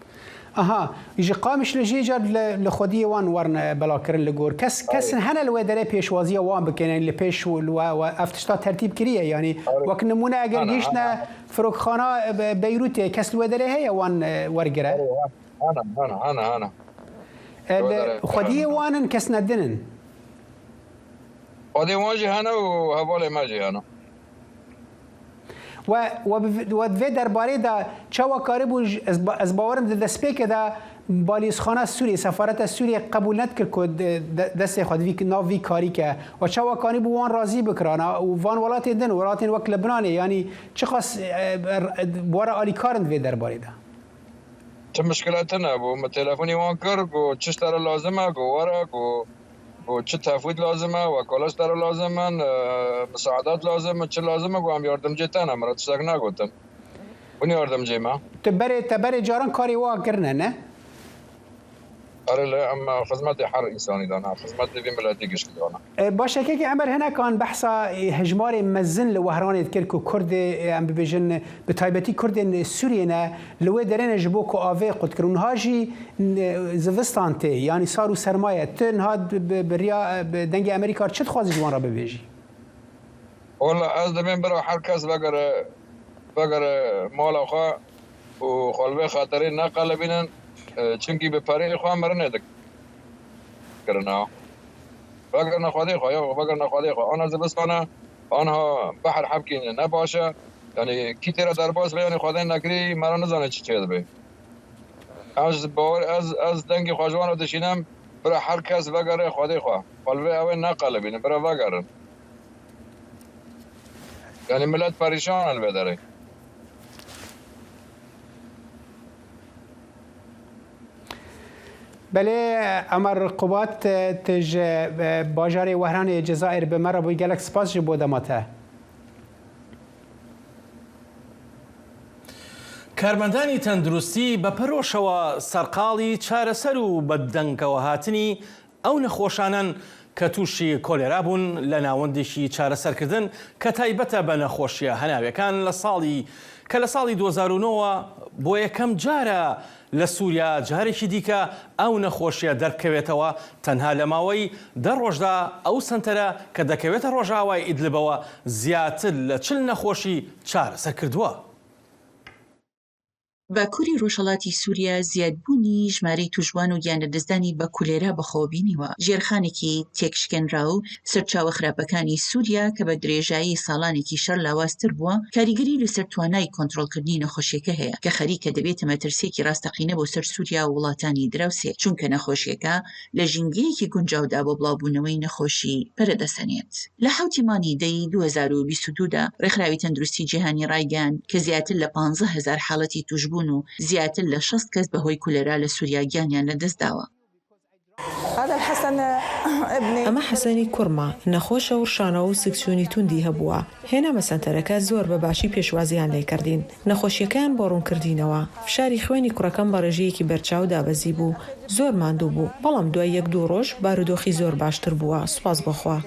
اها يجي قامش لجيجر لخودي وان ورن بلاكر لجور كس هنا الودري بيشوازيه وان بكين اللي بيش وافتشتا ترتيب كريه يعني وقت نمونه اگر جيشنا فروق خانه بيروت كس الودري هي وان ورجره انا خودي وان كس ندنن خودي واجي هنا وهبالي ماجي هنا و في درباره دا چوا کاری بو از باورم د سپیک دا بالیسخانه سوریه سفارت سوریه قبول نکرد که دست خود وی ناوی کاری که و چوا کاری بو وان راضی بکرانا و وان ولات دن ولات وک لبنان یعنی چه خاص بواره علی کارند في درباره دا چه مشکلاتنا بو تلفنی وان کر کو چشتر لازمه کو واره کو چه تفویض لازمه وکالت داره لازمه مساعدات لازمه چه لازمه گوام یاردم جتن مرا تشتاق نگوتن اونی یاردم جیما تبری جاران کاری وا کرنه نه آره لا اما خدمت هر انسانی دانا خدمت وی ملتی گش دانا باشه که عمر هنا كان بحثا هجمار مزن لوهران كركو كرد ام بيجن بتايبتي كرد سورينا لو درين جبوكو افي قد كرون هاجي زفستانتي يعني صاروا سرمايه تن هاد بريا دنج امريكا چت خواز جوان را بيجي والله از دمن برا هر کس بگر مال اخا و خلوه خاطری نقل بینن چونکی به پاره خواه مرنه کرنا وگر نخواده خواه یا وگر نخواده خواه آن زبستانه آنها بحر حبکین نباشه یعنی کی تیره در باز بیانی خواده نکری مرا نزانه چی چیز بی از دنگی خواجوان رو دشینم برای هر کس وگر خواده خواه خلوه اوه نقل بینه برای وگرن یعنی ملت پریشانن بداره. بله امر قوات تج باجار وهران جزائر به مرا بوی گلک سپاس جبو دماته. کارمەندانی تەندروستی بە پەرۆشەوە سەرقاڵی چارەسەر و بەدەنگەوە هاتنی ئەو نەخۆشانن کە تووشی کۆلێرا بوون لە ناوەندێکی چارەسەرکردن کە تایبەتە بە نەخۆشیە هەناویەکان لە ساڵی 2009 بۆ یەکەم جارە لە سووریا جارێکی دیکە ئەو نەخۆشیە دەرکەوێتەوە تەنها لە ماوەی 10 ڕۆژدا ئەو سنتەرە کە دەکەوێتە ڕۆژاوای ئیدلبەوە زیاتر لە 40 نەخۆشی چارەسەر کردووە. باکووری ڕۆژهەڵاتی سووریا زیادبوونی ژمارەی توژوان و گیانەدەستدانی بە کولێرا بەخۆبینیوە. ژێرخانێکی تێکشکێنرا و سەرچاوە خراپەکانی سووریا کە بە درێژایی ساڵانێکی شەر لاوازتر بووە کاریگەری لەسەر توانای کۆنتڕۆڵکردنی نەخۆشیەکە هەیە کە خەریکە دەبێتە مەترسێکی ڕاستەقینە بۆ سەر سووریا و وڵاتانی دراوسێ چونکە نەخۆشیەکە لە ژینگەیەکی گونجاودا بۆ بڵاوبوونەوەی نەخۆشی پەرەدەسەنێت. لە 7 مانگی دەی 2022دا ڕێکخراوی تەندروستی جیهانی ڕایگەیاند کە زیاتر لە 15,000 حاڵەتی توشبوون و زیاتر لە 60 کەس بەهۆی کولێرا لە سووریا گیانیان لەدەستداوە. ئەمە حەسەنی کوڕمە نەخۆشە و ڕشانە و سکسیۆنی توندی هەبووە هێنامە سەنتەرەکە زۆر بە باشی پێشوازیان لێکردین نەخۆشیەکان بۆ ڕوونکردینەوە فشاری خوێنی کوڕەکەم بە ڕێژەیەکی بەرچاو دابەزی بوو زۆر ماندوو بوو بەڵام دوای 1-2 ڕۆژ بارودۆخی زۆر باشتر بووە سوپاس بەخوا.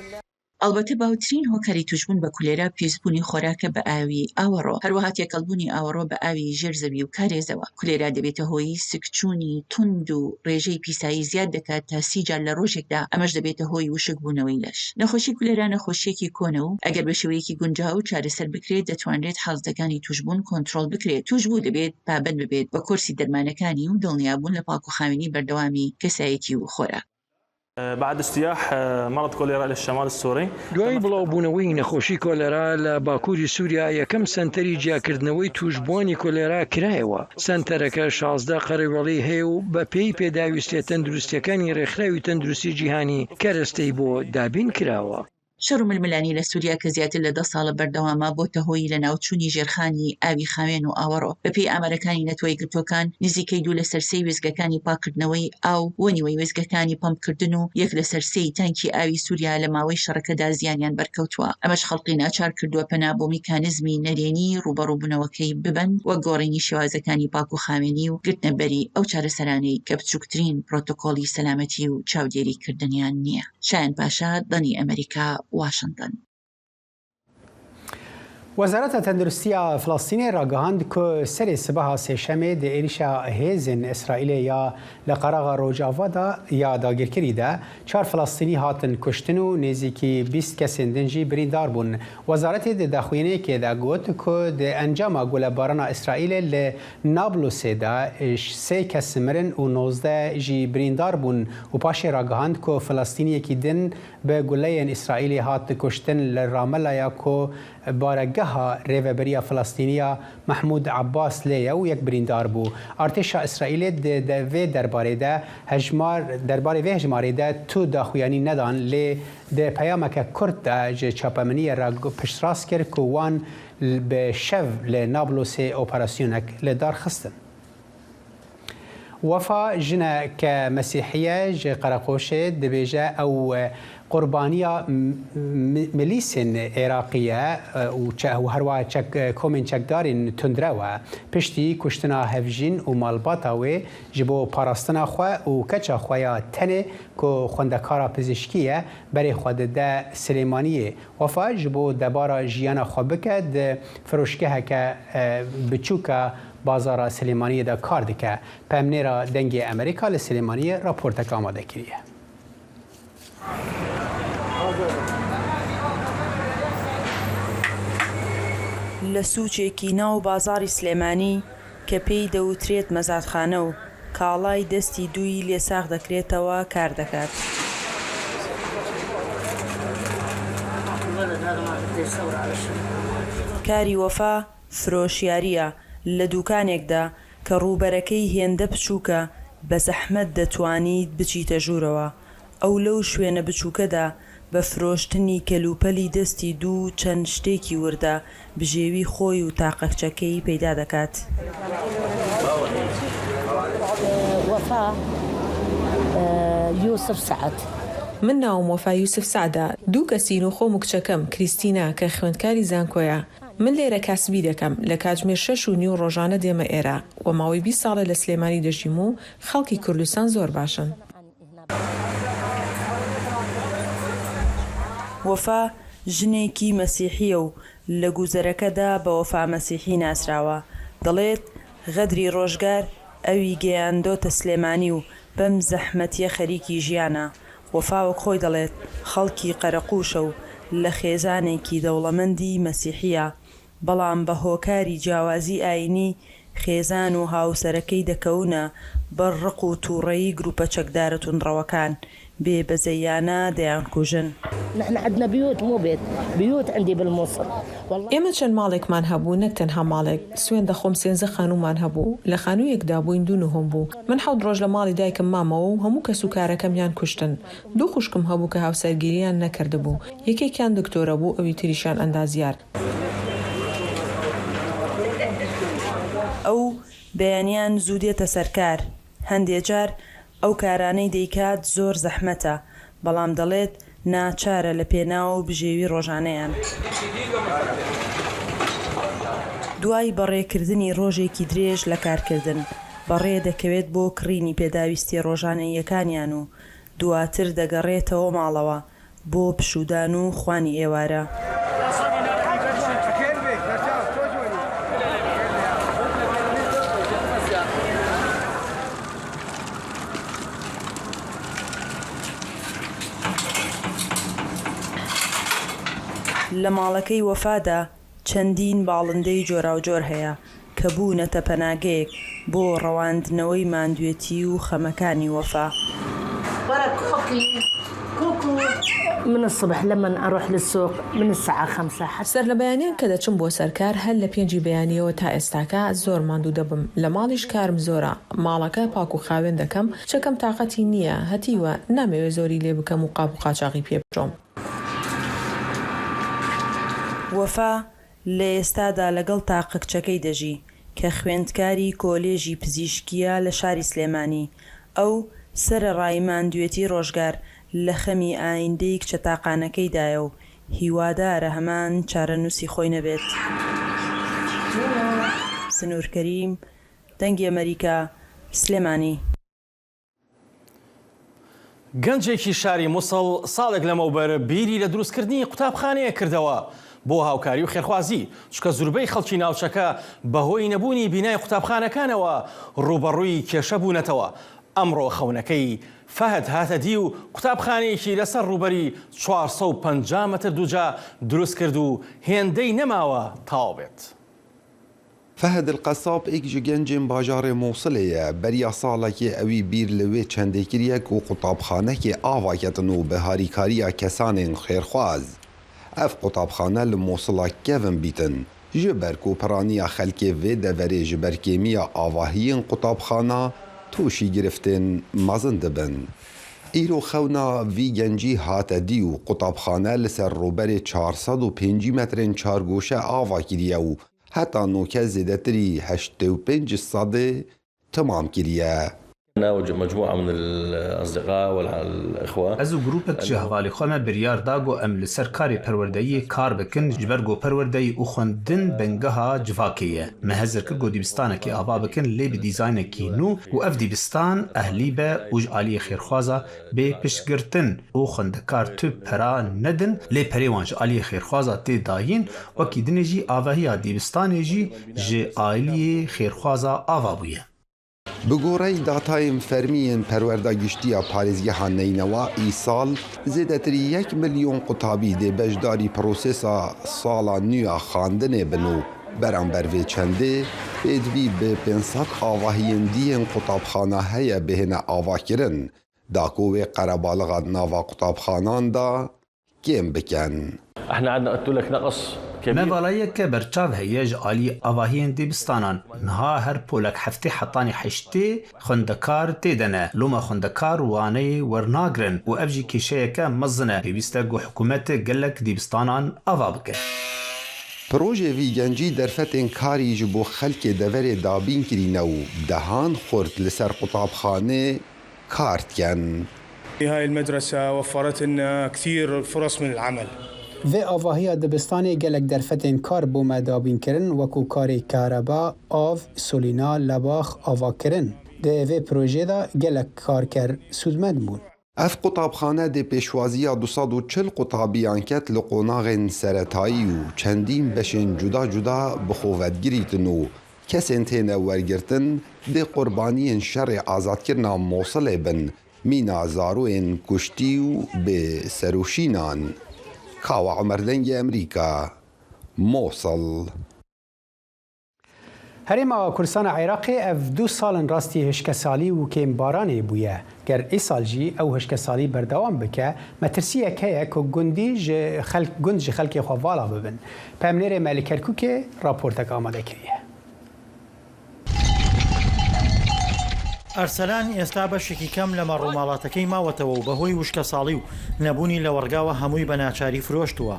ئەلبەتە باوترین هۆکاری توشبوون بە کولێرا پێویستبوونی خۆراکە بە ئاوی ئاوەڕۆ هەروەها تێکەڵبوونی ئاوەڕۆ بە ئاوی ژێرزەوی و کارێزەوە کولێرا دەبێتە هۆی سکچوونی تند و ڕێژەی پیسایی زیاد دەکات تا 30 جار لە ڕۆژێکدا ئەمەش دەبێتە هۆی وشک بوونەوەی لەش. نەخۆشی کولێرا نەخۆشیەکی کۆنە و ئەگەر بە شێوەیەکی گونجاو چارەسەر بکرێت دەتوانرێت حاڵەتەکانی توشبوون کۆنتڕۆڵ بکرێت. توشبوو دەبێت پابەند ببێت بە کۆرسی دەرمانەکانی و دڵنیابوون لە پاکوخاوێنی بەردەوامی کەسایەتی و خۆراک. بعد اجتياح مرض كوليرا للشمال السوري دوای بڵاوبوونەوەی نەخۆشی کۆلێرا لە باکووری سووریا یەکەم سنتەری جیاکردنەوەی توشبوونی کۆلێرا کرایەوە. سنتەرەکە 16 قەرەوەڵی هەیە و بە پێی پێداویستێ تەندروستیەکانی ڕێکخراوی تەندروستی جیهانی کەرەستەی بۆ دابین کراوە. شەڕ و ململانی لە سووریا کە زیاتر لە 10 ساڵە بەردەوامە بۆتە هۆی لە ناوچوونی ژێرخانی ئاوی خاوێن و ئاوەڕۆ. بەپێی ئامارەکانی نەتۆی گرتوەکان نزیکەی 2 لە سەرسەی وێستگەکانی پاکردنەوەی ئاو وەنیوەی وێستگەکانی پەمپکردن و 1 لە سەرسەی تانکی ئاوی سووریا لە ماوەی شەڕەکەدا زیانیان بەرکەوتووە. ئەمەش خەڵقی ناچار کردووە پەنا بۆ میکانیزمی نەرێنی ڕوبەڕووبوونەوەکەی ببن وە گۆڕینی شێوازەکانی پاکوخاوێنی و گرتنەبەری ئەو چارەسەرانەی کە بچووکترین پرۆتۆکۆلی سەلامەتی و چاودێریکردنیان نییە. شایان پاشا دەنی ئەمریکا واشنگتن. وزارت تندرستی فلسطین را گهاند که سر صبح سهشنبه در ایرشا هیزن اسرائیل یا لقراغ روجاوا دا یا داگیرکری ده 4 فلسطینی هاتن کشتن و نزدیکی 20 کس دنجی بریندار بون. وزارت داخوینه که دا گوت که در انجام گلباران اسرائیل لنابلس دا 3 کس مرن و 19 جی بریندار بون و پاش را گهاند که فلسطینی که دن به گله اسرائیل هات کشتن لراملا یا که بارگه ریوبریا فلسطینیا محمود عباس لیا و یک بریندار بو. ارتش اسرائیل درباره ده هجماری ده تو داخویانی ندان لی ده پیامک کرد ده چاپمنی را پشتراس کرد که وان به شو لنابلس اپراسیونک لدار خستن. وفا جنة كمسيحية قرقوشة دبيجة أو قربانية ميليس عراقية وهروا كومين چكدارين تندروا پشتی کشتنا هفجین و مالباتاوی جبو پاراستنا خوا و کچا خوایا تنه که خوندکارا پزشکیه برای خود ده سلیمانیه وفا جبو دبارا جیانا خوا بکد فروشگه که بچوکا بازار سلیمانی دا کار دکه پمنیرا دنگ امریکا لسلیمانی راپورتک آماده کریه. لە سوچێکی ناو بازاری سلێمانی کە پێی دەوترێت مەزادخانە و کاڵای دەستی دووی لێساغ دەکرێتەوە کار دەکات. کاری وەفا فرۆشیاریە لە دوکانێکدا کە ڕووبەرەکەی هێندە بچووکە بە زەحمەت دەتوانیت بچیتە ژوورەوە. ئەو لەو شوێنە بچووکەدا بە فرۆشتنی کەلوپەلی دەستی دوو چەند شتێکی وردە بژێوی خۆی و تاقەکچەکەی پەیدا دەکات. وفاء یوسف سعد. من ناوم وەفا یوسف سعدا، دوو کەسین و خۆم و کچەکەم کریستینا کە خوێندکاری زانکۆیە. من لێرە کاسبی دەکەم لە کاتژمێر 6:30 ڕۆژانە دێمە ئێرە و ماوەی 20 ساڵە لە سلێمانی دەژیم و خەڵکی کوردستان زۆر باشن. وەفا ژنێکی مەسیحیە و لە گوزەرەکەدا بە وەفا مەسیحی ناسراوە. دەڵێت غەدری ڕۆژگار ئەوی گەیاندۆتە سلێمانی و بەم زەحمەتیە خەریکی ژیانە. وەفا وەک خۆی دەڵێت خەڵکی قەرەقوشە و لە خێزانێکی دەوڵەمەندی مەسیحیە، بەڵام بە هۆکاری جیاوازی ئاینی خێزان و هاوسەرەکەی دەکەونە بەر ڕق و تووڕەیی گروپە چەکدارە توندڕەوەکان بێ بەزەیانە دەیانکوژن. نحن عندنا بيوت مو بيوت عندي بالموصل. ئێمە چەند ماڵێکمان هەبوو، نەک تەنها ماڵێک. سوێن دەخۆم 13 خانومان هەبوو، لە خانوویەکدا بووین 2 نوهۆم بوو. من 7 ڕۆژ لە ماڵی دایکم مامەوە و هەموو کەس و کارەکەمیان کوشتن. 2 خوشکم هەبوو کە هاوسەرگیریان نەکرده بوو، یەکێکیان دکتۆرە بوو، ئەوی تریشان ئەندازیار. ئەو بەیانیان زوو دێتە سەرکار. هەندێک جار ئەو کارانەی دەیکات زۆر زەحمەتە، بەڵام دەڵێت ناچارە لە پێناو بژێوی ڕۆژانەیان. دوای بەڕێکردنی ڕۆژێکی درێژ لە کارکردن، بەڕێ دەکەوێت بۆ کڕینی پێداویستی ڕۆژانەیەکانیان و دواتر دەگەڕێتەوە ماڵەوە بۆ پشودان و خوانی ئێوارە. لە ماڵەکەی وەفادا چەندین باڵندەی جۆراوجۆر هەیە کە بوونەتە پەناگەیەک بۆ ڕەواندنەوەی ماندوێتی و خەمەکانی وەفا. من الصبح لما أروح للسوق من الساعة 5 سەر لە بەیانیان کە دەچم بۆ سەرکار هەر لە 5 بەیانیەوە تا ئێستاکە زۆر ماندوو دەبم. لە ماڵیش کارم زۆرە، ماڵەکە پاک و خاوێن دەکەم، چەکەم تااقەتی نییە، هەتیوە نامەوێت زۆری لێ بکەم و قاپ و قاچاقی پێ بچۆم. وەفا لە ئێستادا لەگەڵ تاقە کچەکەی دەژی کە خوێندکاری کۆلێژی پزیشکیە لە شاری سلێمانی. ئەو سەرەڕای ماندوێتی ڕۆژگار لە خەمی ئایندەی کچە تاقانەکەیدایە و هیوادارە هەمان چارەنووسی خۆی نەبێت. سنوور کەریم، دەنگی ئەمریکا، سلێمانی. گەنجێکی شاری مووسڵ ساڵێک لەمەوبەر بیری لە دروستکردنی قوتابخانەیە کردەوە بۆ هاوکاری و خێرخوازی، چکە زوربەی خەڵکی ناوچەکە بەهۆی نەبوونی بینای قوتابخانەکانەوە ڕوبەڕووی کێشە بوونەتەوە. ئەمڕۆ خەونەکەی فەهد هاتە دی و قوتابخانەیەکی لەسەر ڕوبەری 450 مەتر دووجا دروست کرد و هێندەی نەماوە تاو بێت. فەهد القەساب ئێک ji gencên bajarê Mosilê ye beriya salekê ewî bîr li wê çendê kiriye ku qutabxanekê ava ketin û bi harîkariya kesanên xêrxwaz. Ev qutabxane li Mosila kevin bîtin ji ber ku piraniya xelkê vê deverê ji ber kêmiya avahiyên qutabxana tûşî giriftin mezin dibin. Îro xewna vî gencî hate dî û qutabxane li ser rûberê 450 metrên çargoşe ava kiriye û heta noke zêdetirî 85 sedê temam kiriye. أنا ومجموعة من الأصدقاء والإخوة Ez û grupek ji hevalê xwe me biryar da got em li ser karê perwerdeyiyê kar bikin ji ber got perwerdeyî û xwendin bengeha civakê ye. Me hezir kir got dîbistanekê ava bikin lê bi dîzaynekî nû û ev dîbistan ehlî be û ji aliyê xêrxwaza bê piştgirtin û xwendekar tû pera nedin lê perê wan ji aliyê xêrxwaza tê dayîn wekî dinê jî avahiya dîbistanê jî ji aliyê xêrxwaza ava bûye. Bi goreyê datayên fermiyên perwerdagiştiya parêzgeha Neynewa îsal zêdetirî 1 milyon qutabî dê beşdarî prosesa sala nû ya xandinê bin û beramber vê çendê pêdivî bi 500 avahiyên dîyên qutabxana heye bihêne avakirin da ku wê qerebaliqa nava qutabxanan da kêm bikin. احنا عندنا قلت لك نقص مەڤڵەیە کە بەرچاو هەیەژ عالی ئاواهیên دێبستانان نها هەر پۆلک هەفتێ حتانی حشتێ خوندەکار تێدەنە لۆمە خوندەکار وانەی وەرناگرن و ئەڤژی کێشەیەکە مەزنە پێویستە گۆ حکوومەت gelek dîbistanan ava bike. Projevî gencî derfetên karî ji bo xelkê deverê dabîn kirîne û dehan xurt li ser qutabxane kar dikin. هاي المدرسة وفرت لنا كثير فرص من العمل. Vê avahiya dibistanê gelek derfetên kar bû me dabînkirin wekû karê kareba, av, solîna, lebax, avakirin. Di vê projê de gelek karker sûdmend bûn. Ev qutabxane dê pêşwaziya 240 qutabiyan ket li qonaxên seretayî û çendîn beşên cuda cuda bixovetgirî din û kesên têne wergirtin dê qurbaniyên şerê azadkirina Mosilê bin, mîna zaroyên kuştî û bê serûşînan. Kawa Umerdengê Emerîka, Mosil. Herêma Kurdistana Iraqê ev 2 salên rastî hişkesalî û kêmbaranê bûye. Ger îsal jî ew hişkesalî berdewam bike, me tirsiyek heye ku gund ji xelkê xwe vala bibin. Pemnêrê me li Kerkûkê raportek amade kiriye. ئەرسەلان ئێستا بەشێکی کەم لە مەڕووماڵاتەکەی ماوەتەوە و بەهۆی وشکە ساڵی و نەبوونی لە وەرگاوە هەمووی بە ناچاری فرۆشتووە.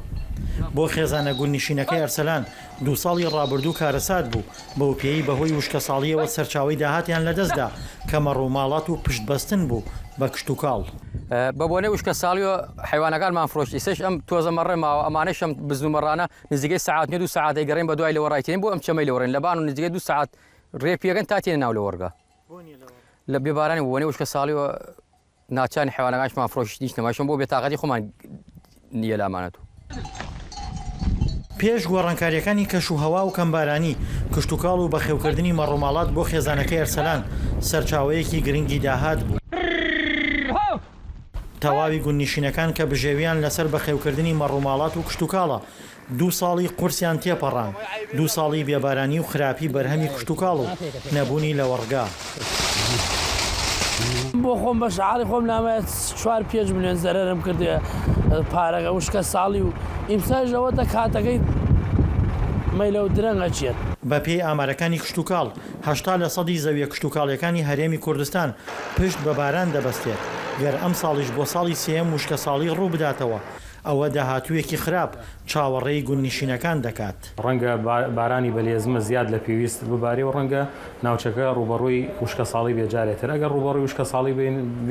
بۆ خێزانە گوندنشینەکەی ئەرسەلان 2 ساڵی ڕابردوو کارەسات بوو بەو پێی بەهۆی وشکە ساڵیەوە سەرچاوی داهاتیان لەدەستدا کە مەڕووماڵات و پشتبەستن بوو بە کشت و کاڵ. بە بۆنەی وشکە ساڵیەوە حیوانەکانمان فرۆشتی سش ئەم تۆزە مەڕێماوە ئەمانەش ئەم بزنومەڕانە نزیگەی سعات 2 ساعت گەڕین بە دوای لە وەڕایتین بۆ ئەم چەمەی لەوەڕێن لەبان و نزیگەی 2 ساعت ڕێپیەکەن تا تێنە ناو لە وەرگا. لە بێبارانی بۆنەی وشکە ساڵیەوە ناچانی حیوانەکانشمان فرۆشتی نەماشم بۆ بێتاقەتی خۆمان نییە لامانەت. پێش گۆڕانکاریەکانی کەش و هەوا و کەمبارانی کشت و کاڵ و بەخێوکردنی مەڕووماڵات بۆ خێزانەکەی ئەرسەلان سەرچاوەیەکی گرنگی داهات بوو. تەواوی گوندنشینەکان کە بژێویان لەسەر بەخێوکردنی مەڕووماڵات و کشت و کاڵە 2 ساڵی قورسیان تێپەڕان 2 ساڵی بێبارانی و خراپی بەرهەمی کشت و کاڵ و نەبوونی لە وەرگا. بۆ خۆم بە شعاری خۆم نامەوێت 4-5 ملیۆن زەرەرم کردێ پارەکە وشکە ساڵی و ئیمساژەوە دە کاتەکەی مەیلە و درەنگە چێت. بە پێی ئامارەکانی کشت و کاڵ 80% زەویە کشت و کاڵیەکانی هەرێمی کوردستان پشت بە باران دەبەستێت. گەر ئەم ساڵیش بۆ ساڵی سێم وشکە ساڵی ڕوو بداتەوە ئەوە داهاتوویەکی خراپ چاوەڕێی گوندنشینەکان دەکات. ڕەنگە بارانی بەلێزمە زیاد لە پێویست ببارێ و ڕەنگە ناوچەکە ڕوبەڕووی وشکە ساڵی بێجارێتتر ئەگەر ڕوبەڕووی وشکە ساڵی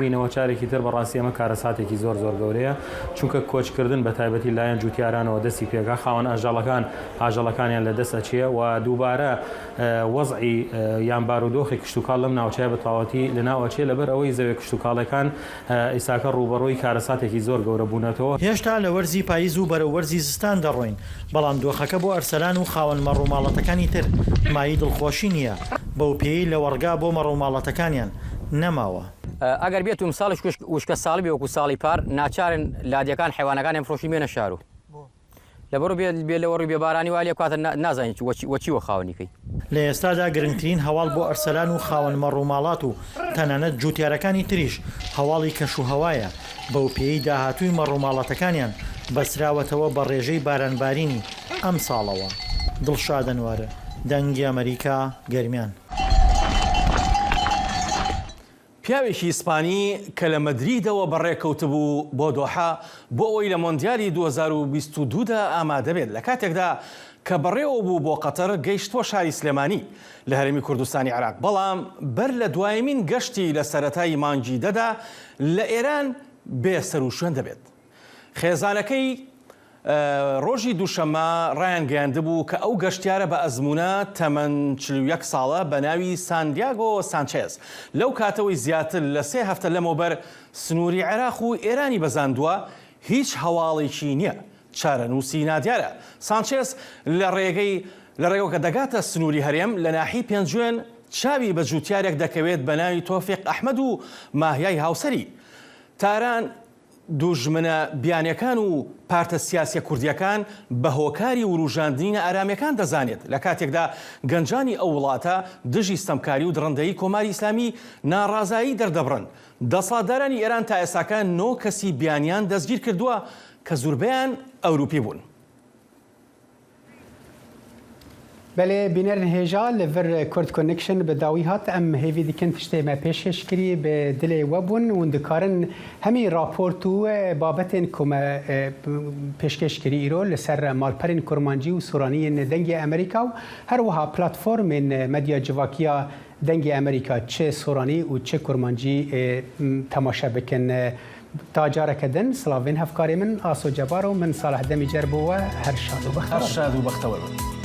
بینەوە چارێکی تر بەڕاستی ئەمە کارەساتێکی زۆر گەورەیە چونکە کۆچکردن بە تایبەتی لایەن جوتیارانەوە دەستی پێگا خاوەن ئاژەڵەکانیان لە دەستە چیە و دووبارە وەزعی یان بارودۆخی کشت و کاڵ لەم ناوچەیە بە تەواوەتی لە ناوچێ لەبەر ئەوەی زەوێ کشت و کاڵەکان ئیساکە ڕوبەڕووی کارەساتێکی زۆر گەورە بوونەتەوە. هێشتا لە وەرزی پاییز و بەرە وەرزی زستان دەڕۆین بەڵام دۆخەکە بۆ ئەرسەلان و خاوەن مەڕووماڵەتەکانی تر مای دڵخۆشی نییە بەو پێی لە وەرگا بۆ مەڕووماڵەتەکانیان نەماوە. ئەگەر بێت و ساڵش وشکە ساڵی بێ وەکو ساڵی پار ناچارن لادیەکان حیوانەکان فرۆشی مێنە شارو لەبەر بێ لە وەڕووی بێبارانی والی کاتە نازانیت وەچیوە خاوەنیکەی. لە ئێستادا گرنگترین هەواڵ بۆ ئەرسەلان و خاوەن مەڕووماڵات و تەنانەت جوتیارەکانی تریش هەواڵی کەش و هەوایە بەو پێی داهاتووی مەڕووماڵەتەکانیان بەسراوەتەوە بە ڕێژەی بارانبارینی ئەم ساڵەوە. دڵشادنوارە دەنگی ئەمریکا گەرمیان. پیاوێکی ئیسپانی کە لە مەدریدەوە بەڕێکەوتبوو بۆ دۆحا بۆ ئەوەی لە مۆندیالی 2022دا ئامادە بێت لە کاتێکدا کە بەڕێوە بوو بۆ قەتەر گەیشتوە شاری سلێمانی لە هەرێمی کوردستانی عێراق بەڵام بەر لە دوایمین گەشتی لە سەرەتای مانگی دەدا لە ئێران بێسەر و شوێن دەبێت. خێزانەکەی ڕۆژی دووشەممە ڕایان گەیاندبوو کە ئەو گەشتیارە بە ئەزمونە تەمەن 41 ساڵە بە ناوی ساندیاگۆ سانچێز لەو کاتەوەی زیاتر لە 3 هەفتە لەمەوبەر سنووری عێراق و ئێرانی بەزاندووە هیچ هەواڵێکی نییە. چارەنووسی نادیارە سانچێز لە ڕێگەکە دەگاتە سنووری هەرێم لە ناحی پێنجوێن چاوی بە جوتیارێک دەکەوێت بە ناوی تۆفیق ئەحمەد و ماهیای هاوسەری. تاران دوژمنە بیانیەکان و پارتە سیاسیە کوردیەکان بە هۆکاری وروژاندنینە ئارامیەکان دەزانێت لە کاتێکدا گەنجانی ئەو وڵاتە دژی ستەمکاری و درڕندەی کۆماری ئیسلامی ناڕازایی دەردەبڕن. دەسەڵاتدارانی ئێران تا ئێساکە 9 کەسی بیانیان دەستگیر کردووە کە زۆربەیان ئەوروپی بوون. بله بینر هجا لور کورد کونکشن به داویات ام هیوی دیکن تشته ما پیشش کری به دل وبون و دکارن همی راپورتو بابتن کم پیشکش کری ایرو لسر مالپرین کرمانجی و سورانی دنگ امریکا و هر وها پلتفرم مدیا جواکیا دنگ امریکا چه سورانی و چه کرمانجی تماشا بکن تاجر کدن سلاوین هفکاری من آسو جبارو من صالح دمی جربو و هر شاد و بختور